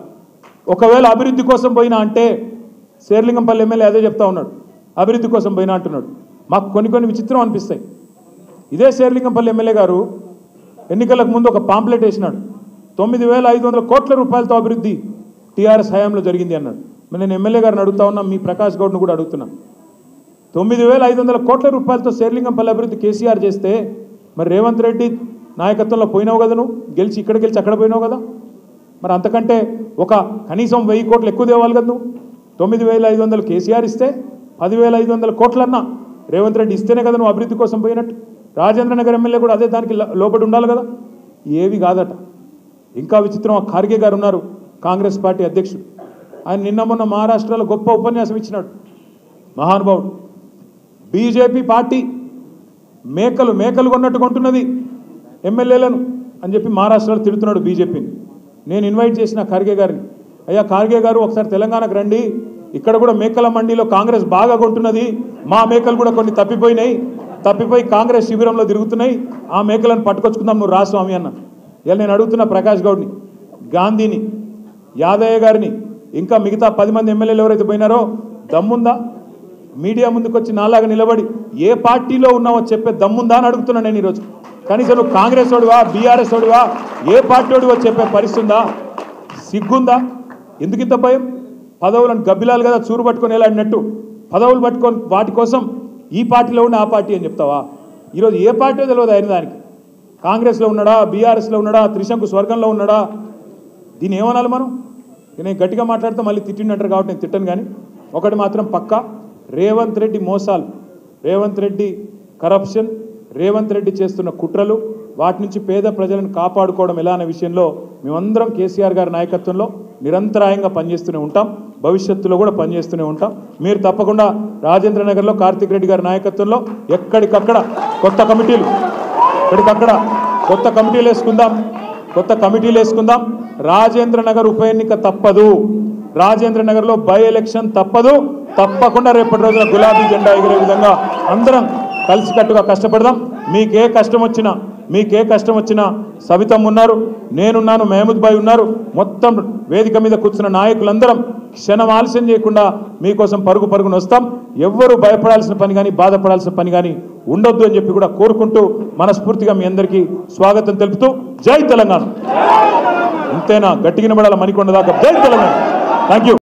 ఒకవేళ అభివృద్ధి కోసం పోయినా అంటే శేర్లింగంపల్లి ఎమ్మెల్యే అదే చెప్తా ఉన్నాడు, అభివృద్ధి కోసం పోయినా అంటున్నాడు. మాకు కొన్ని విచిత్రం అనిపిస్తాయి. ఇదే శేర్లింగంపల్లి ఎమ్మెల్యే గారు ఎన్నికలకు ముందు ఒక పాంప్లెట్ వేసినాడు, 9,500 కోట్ల రూపాయలతో అభివృద్ధి టీఆర్ఎస్ హయాంలో జరిగింది అన్నాడు. మరి నేను ఎమ్మెల్యే గారిని అడుగుతా ఉన్నా, మీ ప్రకాష్ గౌడ్ను కూడా అడుగుతున్నాను, 9,500 కోట్ల రూపాయలతో శేర్లింగంపల్లి అభివృద్ధి కేసీఆర్ చేస్తే మరి రేవంత్ రెడ్డి నాయకత్వంలో పోయినావు కదా, నువ్వు గెలిచి ఇక్కడ గెలిచి అక్కడ పోయినావు కదా, మరి అంతకంటే ఒక కనీసం 1000 కోట్లు ఎక్కువ తేవాలి కదా నువ్వు. 9,500 కేసీఆర్ ఇస్తే 10,500 కోట్లన్నా రేవంత్ రెడ్డి ఇస్తేనే కదా నువ్వు అభివృద్ధి కోసం పోయినట్టు. రాజేంద్ర నగర్ ఎమ్మెల్యే కూడా అదే దానికి లోబడి ఉండాలి కదా. ఏవి కాదట. ఇంకా విచిత్రం, ఆ ఖార్గే గారు ఉన్నారు, కాంగ్రెస్ పార్టీ అధ్యక్షుడు. ఆయన నిన్న మొన్న మహారాష్ట్రలో గొప్ప ఉపన్యాసం ఇచ్చినాడు, మహానుభావుడు. బీజేపీ పార్టీ మేకలు కొన్నట్టు కొంటున్నది ఎమ్మెల్యేలను అని చెప్పి మహారాష్ట్రలో తిడుతున్నాడు బీజేపీని. నేను ఇన్వైట్ చేసిన ఖార్గే గారిని, అయ్యా ఖార్గే గారు ఒకసారి తెలంగాణకు రండి, ఇక్కడ కూడా మేకల మండీలో కాంగ్రెస్ బాగా కొంటున్నది, మా మేకలు కూడా కొన్ని తప్పిపోయి కాంగ్రెస్ శిబిరంలో తిరుగుతున్నాయి, ఆ మేకలను పట్టుకొచ్చుకుందాం, నువ్వు రా స్వామి అన్న. ఇలా నేను అడుగుతున్నా ప్రకాష్ గౌడ్ని, గాంధీని, యాదయ్య గారిని, ఇంకా మిగతా 10 మంది ఎమ్మెల్యేలు ఎవరైతే పోయినారో దమ్ముందా మీడియా ముందుకు వచ్చి నాలాగా నిలబడి ఏ పార్టీలో ఉన్నావో చెప్పే దమ్ముందా అని అడుగుతున్నా నేను ఈరోజు. కనీసం నువ్వు కాంగ్రెస్ వాడివా, బీఆర్ఎస్ వాడివా, ఏ పార్టీ వాడివో చెప్పే పరిస్థితి ఉందా? సిగ్గుందా? ఎందుకింత భయం? పదవులను గబ్బిలాలు కదా చూరు పట్టుకొని వెళ్ళాడినట్టు పదవులు పట్టుకొని వాటి కోసం ఈ పార్టీలో ఉండి ఆ పార్టీ అని చెప్తావా? ఈరోజు ఏ పార్టీ తెలియదు అయిన దానికి. కాంగ్రెస్లో ఉన్నాడా, బీఆర్ఎస్లో ఉన్నాడా, త్రిశంకు స్వర్గంలో ఉన్నాడా? దీన్ని ఏమనాలి మనం? నేను గట్టిగా మాట్లాడితే మళ్ళీ తిట్టిండంటారు కాబట్టి నేను తిట్టను. కానీ ఒకటి మాత్రం పక్కా, రేవంత్ రెడ్డి మోసాలు, రేవంత్ రెడ్డి కరప్షన్, రేవంత్ రెడ్డి చేస్తున్న కుట్రలు, వాటి నుంచి పేద ప్రజలను కాపాడుకోవడం ఎలా అనే విషయంలో మేమందరం కేసీఆర్ గారి నాయకత్వంలో నిరంతరాయంగా పనిచేస్తూనే ఉంటాం, భవిష్యత్తులో కూడా పనిచేస్తూనే ఉంటాం. మీరు తప్పకుండా రాజేంద్ర నగర్లో కార్తిక్ రెడ్డి గారి నాయకత్వంలో ఎక్కడికక్కడ కొత్త కమిటీలు వేసుకుందాం. రాజేంద్ర నగర్ ఉప ఎన్నిక తప్పదు. రాజేంద్ర నగర్లో బై ఎలక్షన్ తప్పదు. తప్పకుండా రేపటి రోజున గులాబీ జెండా ఎగిరే విధంగా అందరం కలిసికట్టుగా కష్టపడదాం. మీకే కష్టం వచ్చినా సవితమ్మ ఉన్నారు, నేనున్నాను, మహమూద్ భాయ్ ఉన్నారు. మొత్తం వేదిక మీద కూర్చున్న నాయకులందరం క్షణం ఆలస్యం చేయకుండా మీకోసం పరుగున వస్తాం. ఎవ్వరూ భయపడాల్సిన పని కానీ బాధపడాల్సిన పని కానీ ఉండొద్దు అని చెప్పి కూడా కోరుకుంటూ మనస్ఫూర్తిగా మీ అందరికీ స్వాగతం తెలుపుతూ జై తెలంగాణ. ఇంతేనా? గట్టిగా పడాల మణికొండ దాకా. జై తెలంగాణ. Thank you.